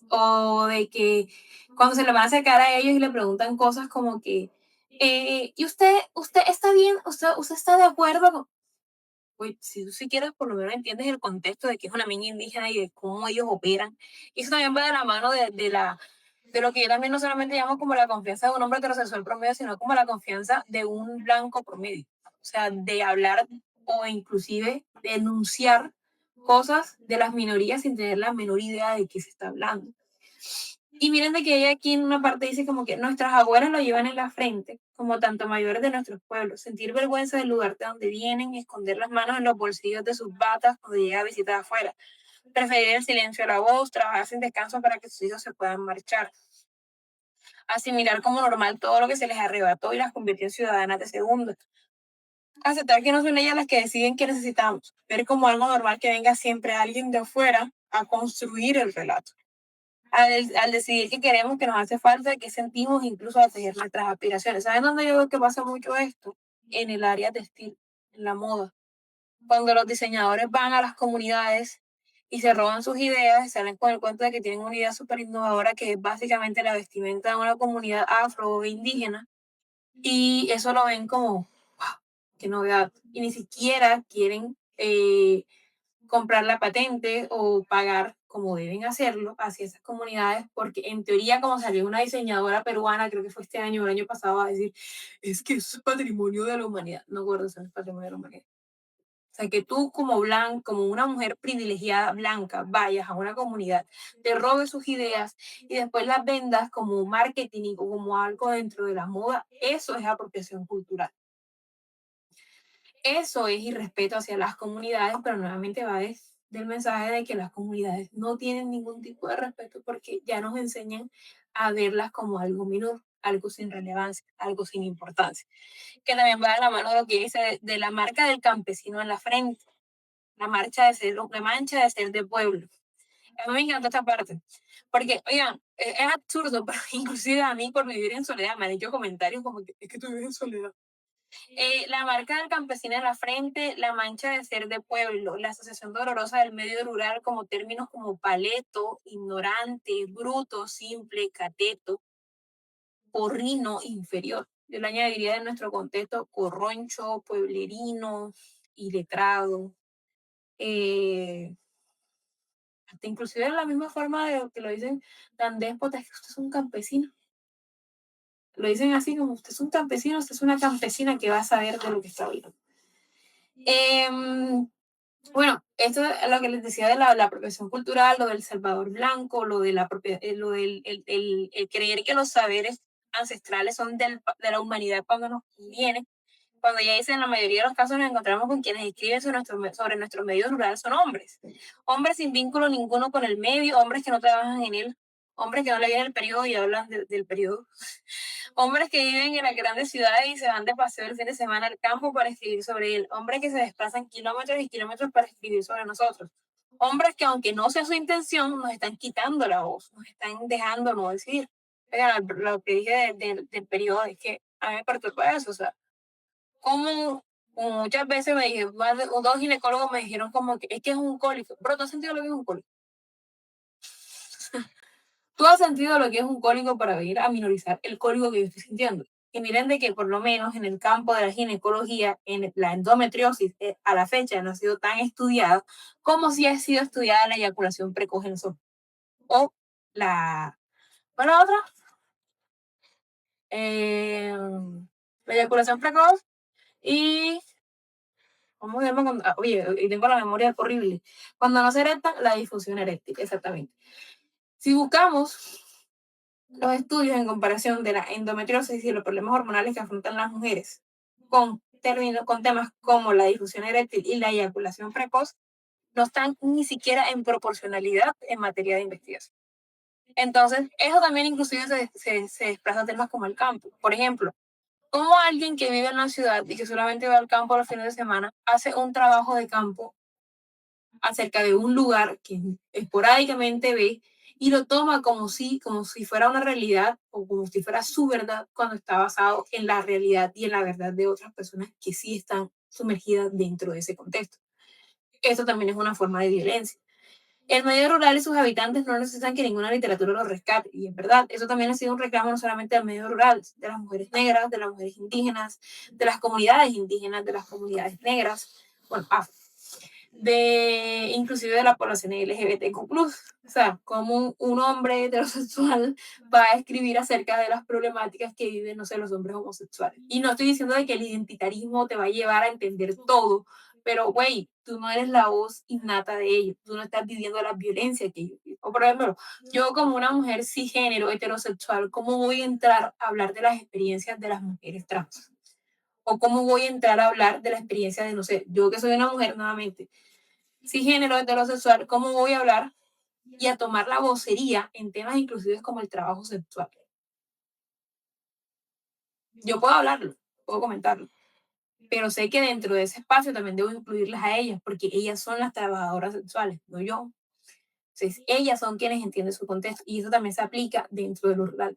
o de que cuando se le van a acercar a ellos y le preguntan cosas como que, ¿y usted está bien? ¿Usted está de acuerdo con? Pues, si tú siquiera por lo menos entiendes el contexto de que es una minga indígena y de cómo ellos operan, y eso también va de la mano de lo que yo también no solamente llamo como la confianza de un hombre heterosexual promedio, sino como la confianza de un blanco promedio. O sea, de hablar o inclusive denunciar cosas de las minorías sin tener la menor idea de qué se está hablando. Y miren de que ella aquí en una parte dice como que nuestras abuelas lo llevan en la frente, como tanto mayores de nuestros pueblos, sentir vergüenza del lugar de donde vienen, esconder las manos en los bolsillos de sus batas cuando llega a visitar afuera, preferir el silencio a la voz, trabajar sin descanso para que sus hijos se puedan marchar, asimilar como normal todo lo que se les arrebató y las convirtió en ciudadanas de segunda, aceptar que no son ellas las que deciden qué necesitamos, ver como algo normal que venga siempre alguien de afuera a construir el relato. Al decidir qué queremos, que nos hace falta, qué sentimos, incluso a tener nuestras aspiraciones. ¿Saben dónde yo veo que pasa mucho esto? En el área textil, en la moda. Cuando los diseñadores van a las comunidades y se roban sus ideas, y salen con el cuento de que tienen una idea súper innovadora que es básicamente la vestimenta de una comunidad afro o indígena, y eso lo ven como, wow, qué novedad, y ni siquiera quieren comprar la patente o pagar como deben hacerlo hacia esas comunidades, porque en teoría, como salió una diseñadora peruana, creo que fue este año o el año pasado, a decir, es que eso es patrimonio de la humanidad. No acuerdo si es patrimonio de la humanidad. O sea, que tú como como una mujer privilegiada blanca, vayas a una comunidad, te robes sus ideas y después las vendas como marketing o como algo dentro de la moda, eso es apropiación cultural. Eso es irrespeto hacia las comunidades, pero nuevamente va del mensaje de que las comunidades no tienen ningún tipo de respeto porque ya nos enseñan a verlas como algo menor, algo sin relevancia, algo sin importancia. Que también va de la mano de lo que dice de la marca del campesino en la frente, la mancha de ser de pueblo. A mí me encanta esta parte, porque, oigan, es absurdo, pero inclusive a mí por vivir en soledad me han hecho comentarios como que es que tú vives en soledad. La marca del campesino en la frente, la mancha de ser de pueblo, la asociación dolorosa del medio rural como términos como paleto, ignorante, bruto, simple, cateto, porrino, inferior. Yo le añadiría en nuestro contexto corroncho, pueblerino, iletrado, eh, hasta inclusive en la misma forma de que lo dicen tan déspota, es que usted es un campesino. Lo dicen así como usted es un campesino, usted es una campesina que va a saber de lo que está hablando. Bueno, esto es lo que les decía de la apropiación cultural, lo del Salvador Blanco, lo, de lo del el creer que los saberes ancestrales son de la humanidad cuando nos conviene. Cuando ya dicen en la mayoría de los casos nos encontramos con quienes escriben sobre nuestro medio rural son hombres. Hombres sin vínculo ninguno con el medio, hombres que no trabajan en él, hombres que no le vienen el periodo y hablan del periodo. Hombres que viven en las grandes ciudades y se van de paseo el fin de semana al campo para escribir sobre él. Hombres que se desplazan kilómetros y kilómetros para escribir sobre nosotros. Hombres que, aunque no sea su intención, nos están quitando la voz, nos están dejando no decir. Oigan, lo que dije del periodo es que a mí me perturba eso. O sea, como muchas veces me dije, dos ginecólogos me dijeron como que es un cólico. Pero ¿tú has sentido lo que es un cólico? ¿Tú has sentido lo que es un cólico para venir a minorizar el cólico que yo estoy sintiendo? Y miren de que por lo menos en el campo de la ginecología, en la endometriosis, a la fecha no ha sido tan estudiada como si ha sido estudiada la eyaculación precoz en los hombres. O ¿cuál es la otra? La eyaculación precoz y... ¿Cómo se llama? Oye, y tengo la memoria horrible. Cuando no se erecta, la disfunción eréctil, exactamente. Si buscamos los estudios en comparación de la endometriosis y los problemas hormonales que afrontan las mujeres con temas como la difusión eréctil y la eyaculación precoz, no están ni siquiera en proporcionalidad en materia de investigación. Entonces, eso también inclusive se desplaza a temas como el campo. Por ejemplo, ¿cómo alguien que vive en la ciudad y que solamente va al campo los fines de semana hace un trabajo de campo acerca de un lugar que esporádicamente ve y lo toma como si fuera una realidad o como si fuera su verdad cuando está basado en la realidad y en la verdad de otras personas que sí están sumergidas dentro de ese contexto? Esto también es una forma de violencia. El medio rural y sus habitantes no necesitan que ninguna literatura los rescate. Y en verdad, eso también ha sido un reclamo no solamente del medio rural, de las mujeres negras, de las mujeres indígenas, de las comunidades indígenas, de las comunidades negras, bueno, inclusive de la población LGBTQ+. O sea, como un hombre heterosexual va a escribir acerca de las problemáticas que viven, no sé, los hombres homosexuales. Y no estoy diciendo de que el identitarismo te va a llevar a entender todo, pero, güey, tú no eres la voz innata de ellos, tú no estás viviendo la violencia que ellos viven. O, por ejemplo, yo como una mujer cisgénero, heterosexual, ¿cómo voy a entrar a hablar de las experiencias de las mujeres trans? O cómo voy a entrar a hablar de la experiencia de, no sé, yo que soy una mujer nuevamente, cisgénero, heterosexual, ¿cómo voy a hablar y a tomar la vocería en temas inclusives como el trabajo sexual? Yo puedo hablarlo, puedo comentarlo, pero sé que dentro de ese espacio también debo incluirlas a ellas, porque ellas son las trabajadoras sexuales, no yo. Entonces, ellas son quienes entienden su contexto y eso también se aplica dentro de lo rural.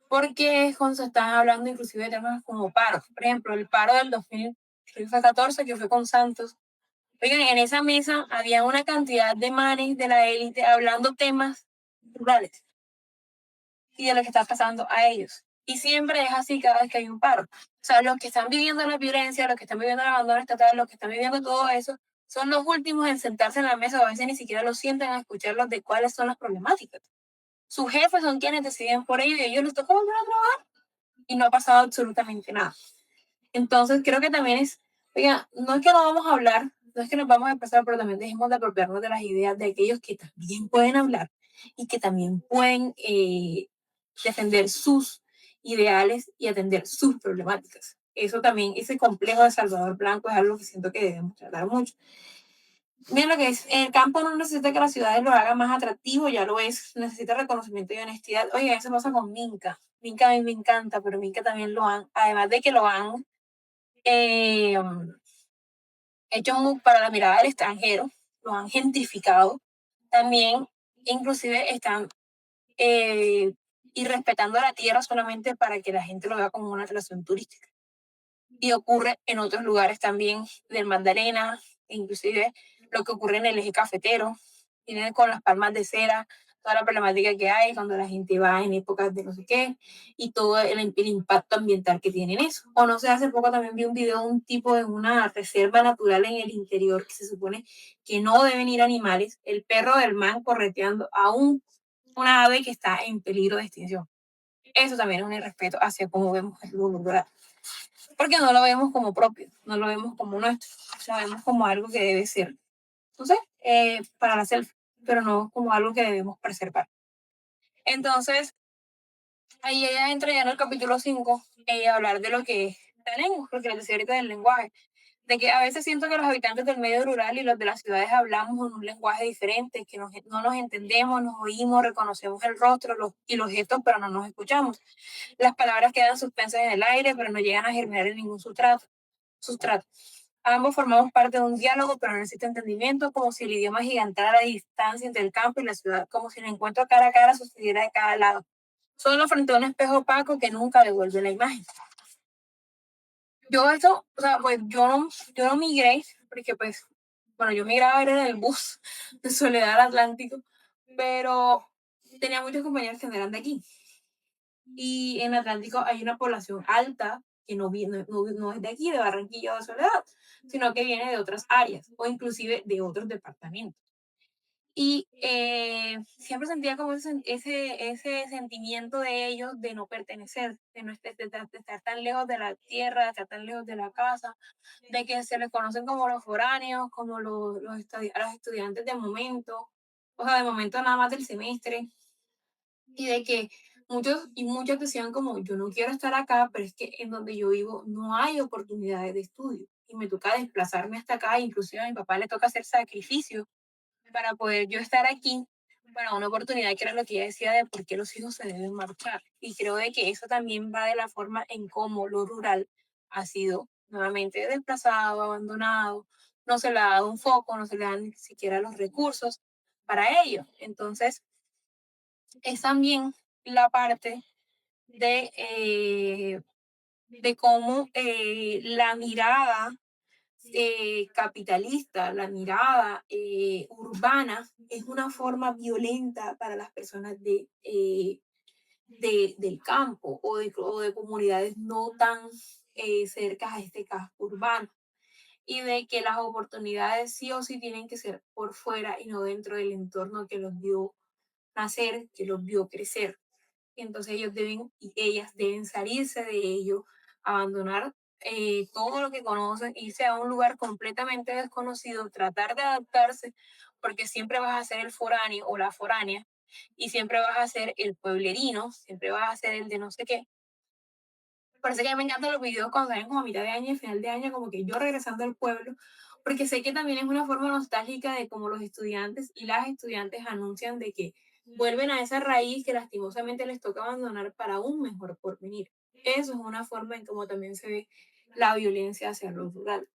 Porque cuando se están hablando inclusive de temas como paros, por ejemplo, el paro del 2014 que fue con Santos. Oigan, en esa mesa había una cantidad de manes de la élite hablando temas rurales y de lo que está pasando a ellos. Y siempre es así cada vez que hay un paro. O sea, los que están viviendo la violencia, los que están viviendo el abandono estatal, los que están viviendo todo eso, son los últimos en sentarse en la mesa, o a veces ni siquiera lo sientan a escucharlos de cuáles son las problemáticas. Sus jefes son quienes deciden por ellos y a ellos les toca volver a trabajar y no ha pasado absolutamente nada. Entonces creo que también es, oiga, no es que no vamos a hablar, no es que nos vamos a empezar, pero también dejemos de apropiarnos de las ideas de aquellos que también pueden hablar y que también pueden defender sus ideales y atender sus problemáticas. Eso también, ese complejo de Salvador Blanco es algo que siento que debemos tratar mucho. Miren lo que es, el campo no necesita que las ciudades lo hagan más atractivo, ya lo es, necesita reconocimiento y honestidad. Oye, eso pasa con Minca. Minca a mí me encanta, pero Minca también lo han, además de que lo han eh, hecho para la mirada del extranjero, lo han gentrificado, también inclusive están y respetando la tierra solamente para que la gente lo vea como una atracción turística. Y ocurre en otros lugares también del Magdalena, inclusive lo que ocurre en el eje cafetero, tienen con las palmas de cera, toda la problemática que hay cuando la gente va en épocas de no sé qué, y todo el impacto ambiental que tienen eso. O no sé, hace poco también vi un video de un tipo en una reserva natural en el interior que se supone que no deben ir animales, el perro del man correteando a una ave que está en peligro de extinción. Eso también es un irrespeto hacia cómo vemos el mundo rural porque no lo vemos como propio, no lo vemos como nuestro, lo vemos como algo que debe ser, no sé, para la selfie, pero no como algo que debemos preservar. Entonces, ahí ella entra ya en el capítulo 5, ella hablar de lo que es la lengua, porque les decía ahorita del lenguaje, de que a veces siento que los habitantes del medio rural y los de las ciudades hablamos en un lenguaje diferente, que no nos entendemos, nos oímos, reconocemos el rostro y los gestos, pero no nos escuchamos. Las palabras quedan suspensas en el aire, pero no llegan a germinar en ningún sustrato. Ambos formamos parte de un diálogo, pero no existe entendimiento, como si el idioma gigantara la distancia entre el campo y la ciudad, como si el encuentro cara a cara sucediera de cada lado, solo frente a un espejo opaco que nunca devuelve la imagen. Yo eso, o sea, pues yo no migré, porque pues, bueno, yo migraba era en el bus de Soledad al Atlántico, pero tenía muchos compañeros que no eran de aquí. Y en Atlántico hay una población alta que no es de aquí, de Barranquilla o de Soledad, sino que viene de otras áreas o inclusive de otros departamentos. Y siempre sentía como ese sentimiento de ellos de no pertenecer, de estar tan lejos de la tierra, de estar tan lejos de la casa, de que se les conocen como los foráneos, como los estudiantes de momento, o sea, de momento nada más del semestre, y de que muchos decían como, yo no quiero estar acá, pero es que en donde yo vivo no hay oportunidades de estudio y me toca desplazarme hasta acá, inclusive a mi papá le toca hacer sacrificios para poder yo estar aquí para una oportunidad que era lo que ella decía de por qué los hijos se deben marchar. Y creo de que eso también va de la forma en cómo lo rural ha sido nuevamente desplazado, abandonado, no se le ha dado un foco, no se le dan ni siquiera los recursos para ello. Entonces, es también la parte de cómo la mirada capitalista, la mirada urbana es una forma violenta para las personas del campo o de comunidades no tan cercas a este casco urbano y de que las oportunidades sí o sí tienen que ser por fuera y no dentro del entorno que los vio nacer, que los vio crecer. Entonces ellos deben y ellas deben salirse de ello, abandonar todo lo que conocen, irse a un lugar completamente desconocido, tratar de adaptarse, porque siempre vas a ser el foráneo o la foránea y siempre vas a ser el pueblerino, siempre vas a ser el de no sé qué. Parece que a mí me encantan los videos cuando salen como a mitad de año y final de año, como que yo regresando al pueblo, porque sé que también es una forma nostálgica de cómo los estudiantes y las estudiantes anuncian de que vuelven a esa raíz que lastimosamente les toca abandonar para un mejor porvenir. Eso es una forma en cómo también se ve la violencia hacia lo rural,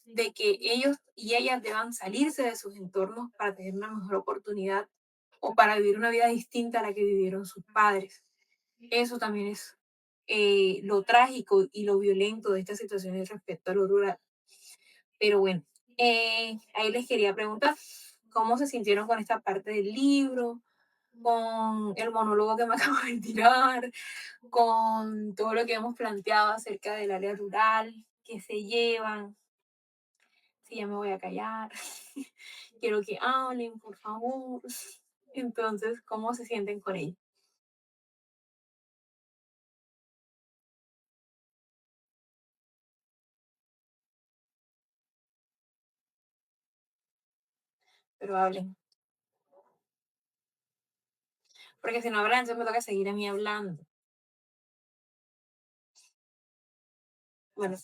de que ellos y ellas deban salirse de sus entornos para tener una mejor oportunidad o para vivir una vida distinta a la que vivieron sus padres. Eso también es lo trágico y lo violento de estas situaciones respecto a lo rural. Pero bueno, ahí les quería preguntar cómo se sintieron con esta parte del libro, con el monólogo que me acabo de tirar, con todo lo que hemos planteado acerca del área rural, que se llevan. Sí, ya me voy a callar. Quiero que hablen, por favor. Entonces, ¿cómo se sienten con ello? Pero hablen. Porque si no hablan, entonces me toca seguir a mí hablando. Bueno,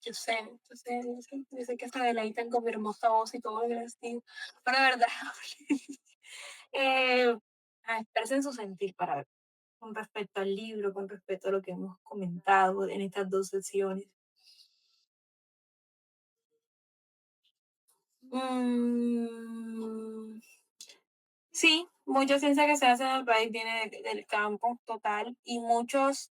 yo sé que hasta deleitan con mi hermosa voz y todo lo que les digo. Pero de verdad, eh, expresen su sentir para ver, con respecto al libro, con respecto a lo que hemos comentado en estas dos sesiones. Mm, sí, mucha ciencia que se hace en el país viene del campo total y muchas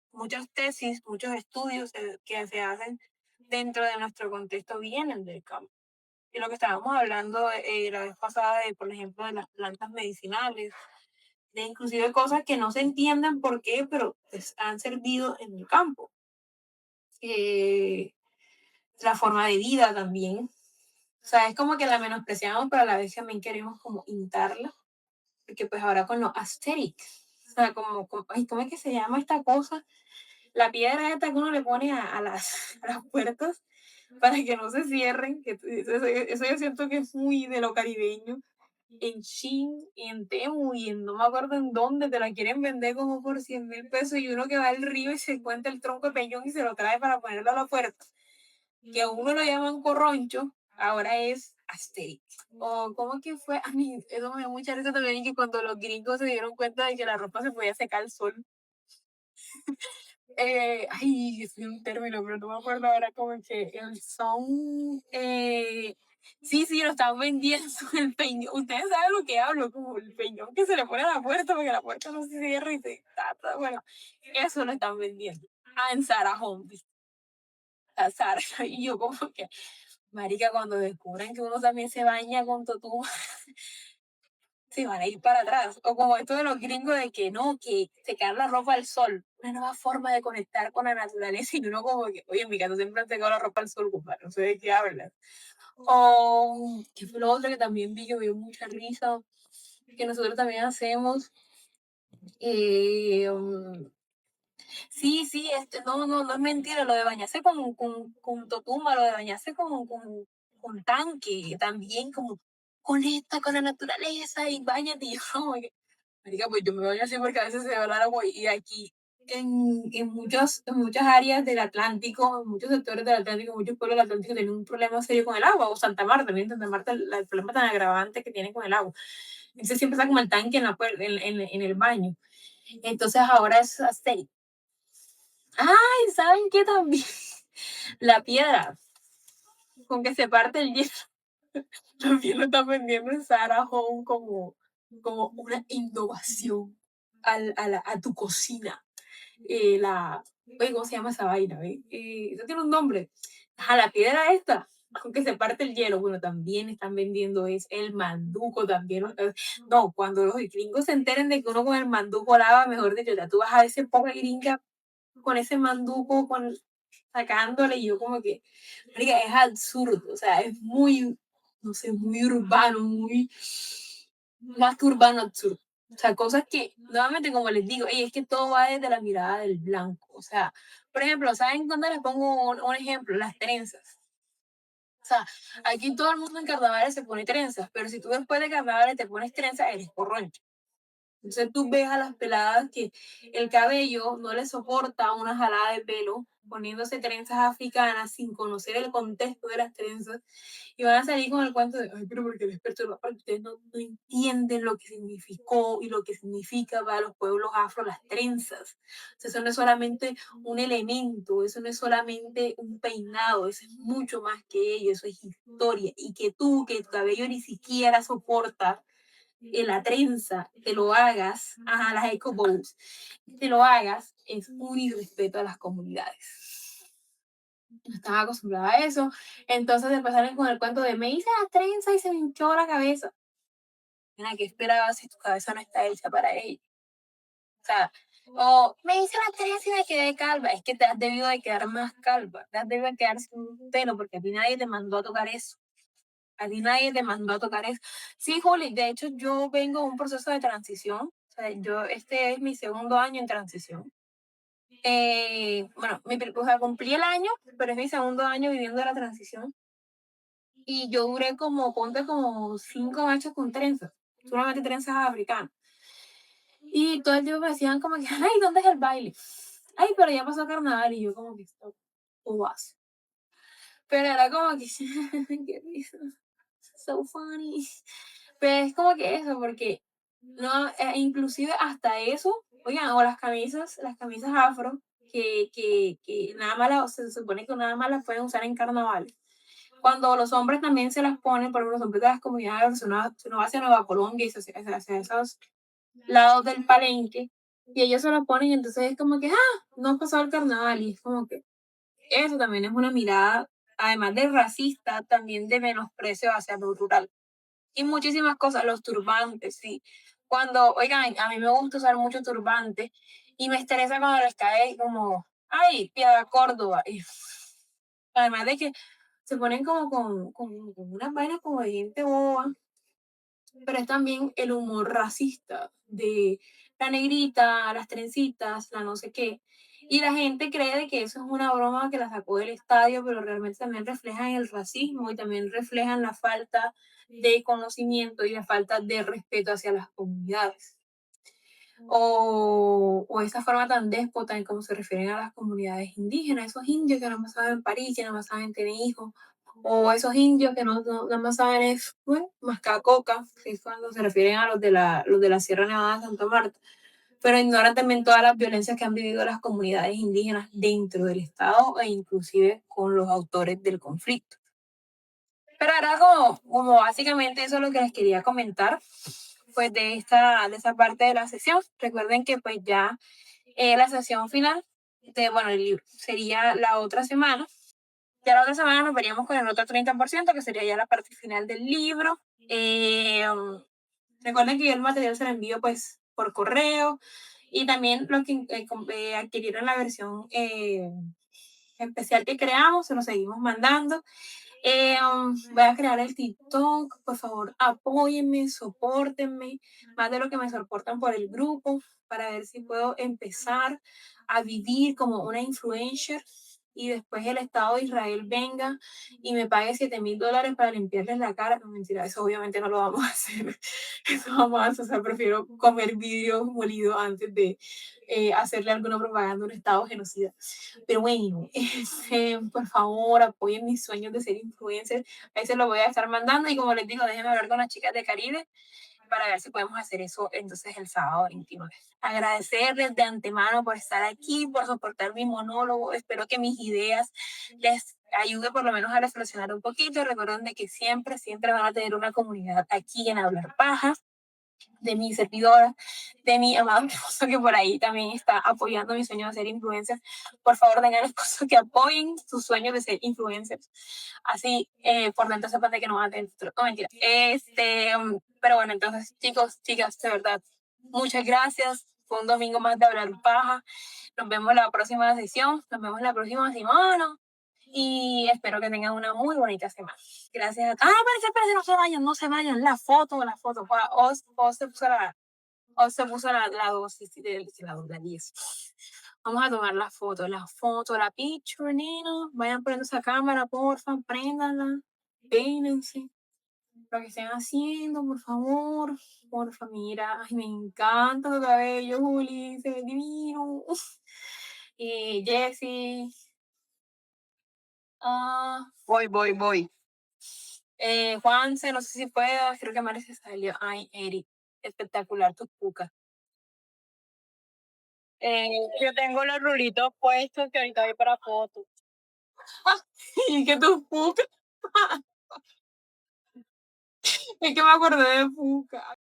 tesis, muchos estudios que se hacen dentro de nuestro contexto vienen del campo. Y lo que estábamos hablando la vez pasada, de, por ejemplo, de las plantas medicinales, de inclusive cosas que no se entienden por qué, pero pues, han servido en el campo. Eh, la forma de vida también. O sea, es como que la menospreciamos, pero a la vez también queremos como imitarla, porque pues ahora con los aesthetics, o sea, ay, ¿cómo es que se llama esta cosa? La piedra esta que uno le pone a las puertas para que no se cierren, eso yo siento que es muy de lo caribeño. En Shein y en Temu y en no me acuerdo en dónde te la quieren vender como por 100.000 pesos y uno que va al río y se encuentra el tronco de peñón y se lo trae para ponerlo a la puerta. Que a uno lo llaman corroncho, ahora es Asterix. O cómo que fue, a mí eso me dio mucha risa también y que cuando los gringos se dieron cuenta de que la ropa se podía secar al sol. Ay, es un término, pero no me acuerdo ahora como que el son. Sí, sí, lo están vendiendo el peñón. Ustedes saben lo que hablo, como el peñón que se le pone a la puerta para que la puerta no se cierre y se tata. Bueno, eso lo están vendiendo. Ah, en Zara Home, a Zara. Y yo como que, marica, cuando descubren que uno también se baña con totuma, se van a ir para atrás. O como esto de los gringos de que no, que secar la ropa al sol, una nueva forma de conectar con la naturaleza y uno como que, oye, en mi caso siempre han secado la ropa al sol, compadre, no sé de qué hablas. O, ¿qué fue lo otro que también vi que me dio mucha risa? Que nosotros también hacemos. eh, um, sí, sí, no es mentira, lo de bañarse con totuma, lo de bañarse con tanque, también como conecta con la naturaleza y bañate y yo como que, marica, pues yo me baño así porque a veces se va el agua y aquí en muchas áreas del Atlántico, en muchos sectores del Atlántico, muchos pueblos del Atlántico tienen un problema serio con el agua, o Santa Marta, también Santa Marta, el problema tan agravante que tienen con el agua. Entonces siempre está como el tanque en el baño. Entonces ahora es así. Ay, ¿saben qué también? La piedra con que se parte el hielo. También lo están vendiendo en Zara Home como una innovación a tu cocina. Oye, ¿cómo se llama esa vaina? Eso tiene un nombre. A la piedra esta, con que se parte el hielo. Bueno, también están vendiendo es el manduco también. No, cuando los gringos se enteren de que uno con el manduco lava, mejor dicho, ya tú vas a ver ese poco gringa con ese manduco, sacándole, y yo como que, marica, es absurdo, o sea, es muy, no sé, muy urbano, muy, más que urbano, absurdo. O sea, cosas que, nuevamente, como les digo, es que todo va desde la mirada del blanco. O sea, por ejemplo, ¿saben cuándo les pongo un ejemplo? Las trenzas. O sea, aquí todo el mundo en carnavales se pone trenzas, pero si tú después de carnavales te pones trenzas, eres corroncho. Entonces tú ves a las peladas que el cabello no les soporta una jalada de pelo, poniéndose trenzas africanas sin conocer el contexto de las trenzas, y van a salir con el cuento de, ay, pero porque les perturba, porque ustedes no entienden lo que significó y lo que significa para los pueblos afro las trenzas. O sea, eso no es solamente un elemento, eso no es solamente un peinado, eso es mucho más que ello, eso es historia. Y que tú, que tu cabello ni siquiera soporta la trenza, te lo hagas, las eco bows, te lo hagas, es un irrespeto a las comunidades. No estaba acostumbrada a eso. Entonces empezaron con el cuento de me hice la trenza y se me hinchó la cabeza. Mira, ¿qué esperabas si tu cabeza no está hecha para ello? O sea, o me hice la tesis y me quedé calva. Es que te has debido de quedar más calva. Te has debido de quedar sin un pelo porque a ti nadie te mandó a tocar eso. A ti nadie te mandó a tocar eso. Sí, Juli, de hecho yo vengo de un proceso de transición. O sea, este es mi segundo año en transición. Bueno, o sea, cumplí el año, pero es mi segundo año viviendo la transición. Y yo duré ponte como 5 meses con trenzas, solamente trenzas africanas. Y todo el tiempo me decían como que, ay, ¿dónde es el baile? Ay, pero ya pasó carnaval y yo como que, ¿cómo vas? Pero era como que, qué risa, so funny. Pero es como que eso, porque no, inclusive hasta eso, oigan, o las camisas afro, que nada más se supone que nada más las pueden usar en carnaval. Cuando los hombres también se las ponen, por ejemplo, los hombres de las comunidades, si uno va hacia Nueva Colombia y hacia esos lados del palenque, y ellos se lo ponen, y entonces es como que, no ha pasado el carnaval, y es como que eso también es una mirada, además de racista, también de menosprecio hacia lo rural. Y muchísimas cosas, los turbantes, sí. Cuando, oigan, a mí me gusta usar mucho turbante, y me estresa cuando les cae como, ay, Piedad Córdoba, y además de que se ponen como con unas vainas como de gente boba, pero es también el humor racista de la negrita, las trencitas, la no sé qué. Y la gente cree de que eso es una broma que la sacó del estadio, pero realmente también reflejan el racismo y también reflejan la falta de conocimiento y la falta de respeto hacia las comunidades. O esa forma tan déspota en cómo se refieren a las comunidades indígenas, esos indios que nada más saben parir, que nada más saben tener hijos, o esos indios que nada más saben es mascar coca, que es cuando se refieren a los de la Sierra Nevada de Santa Marta, pero ignoran también todas las violencias que han vivido las comunidades indígenas dentro del Estado e inclusive con los autores del conflicto. Pero era como básicamente eso es lo que les quería comentar pues de esa parte de la sesión. Recuerden que pues ya la sesión final bueno, el libro sería la otra semana. Ya la otra semana nos veríamos con el otro 30%, que sería ya la parte final del libro. Recuerden que yo el material se lo envío pues por correo y también los que adquirieron la versión especial que creamos, se lo seguimos mandando. Voy a crear el TikTok, por favor, apóyenme, soportenme, más de lo que me soportan por el grupo, para ver si puedo empezar a vivir como una influencer y después el Estado de Israel venga y me pague $7,000 para limpiarles la cara. No, mentira, eso obviamente no lo vamos a hacer. Eso vamos a hacer, o sea, prefiero comer vidrio molido antes de hacerle alguna propaganda a un Estado genocida. Pero bueno, por favor, apoyen mis sueños de ser influencer. Ahí se lo voy a estar mandando y como les digo, déjenme hablar con las chicas de Caribe para ver si podemos hacer eso entonces el sábado 29. Agradecerles de antemano por estar aquí, por soportar mi monólogo. Espero que mis ideas les ayude por lo menos a reflexionar un poquito. Recuerden de que siempre, siempre van a tener una comunidad aquí en Hablar Paja, de mi servidora, de mi amado esposo que por ahí también está apoyando mi sueño de ser influencer. Por favor, tengan esposos que apoyen sus sueños de ser influencers. Así por dentro sepan de que no van a tener futuro. No, mentira. Pero bueno, entonces, chicos, chicas, de verdad, muchas gracias. Fue un domingo más de Hablar Paja. Nos vemos la próxima sesión. Nos vemos la próxima semana. Y espero que tengan una muy bonita semana. Gracias. Espérense, no se vayan. La foto. Os se puso la dosis de la 10. Vamos a tomar la foto, la picture, nino. Vayan poniendo esa cámara, porfa, préndanla, peínense. Lo que estén haciendo, por favor. Porfa, mira, ay, me encanta tu cabello, Juli, se ve divino. Y Jessie.
Voy.
Juanse, no sé si puedo, creo que Mari se salió. Ay, Eric, espectacular tus pucas.
Yo tengo los rulitos puestos que ahorita voy para fotos.
Y que tus pucas. Es que me acordé de pucas.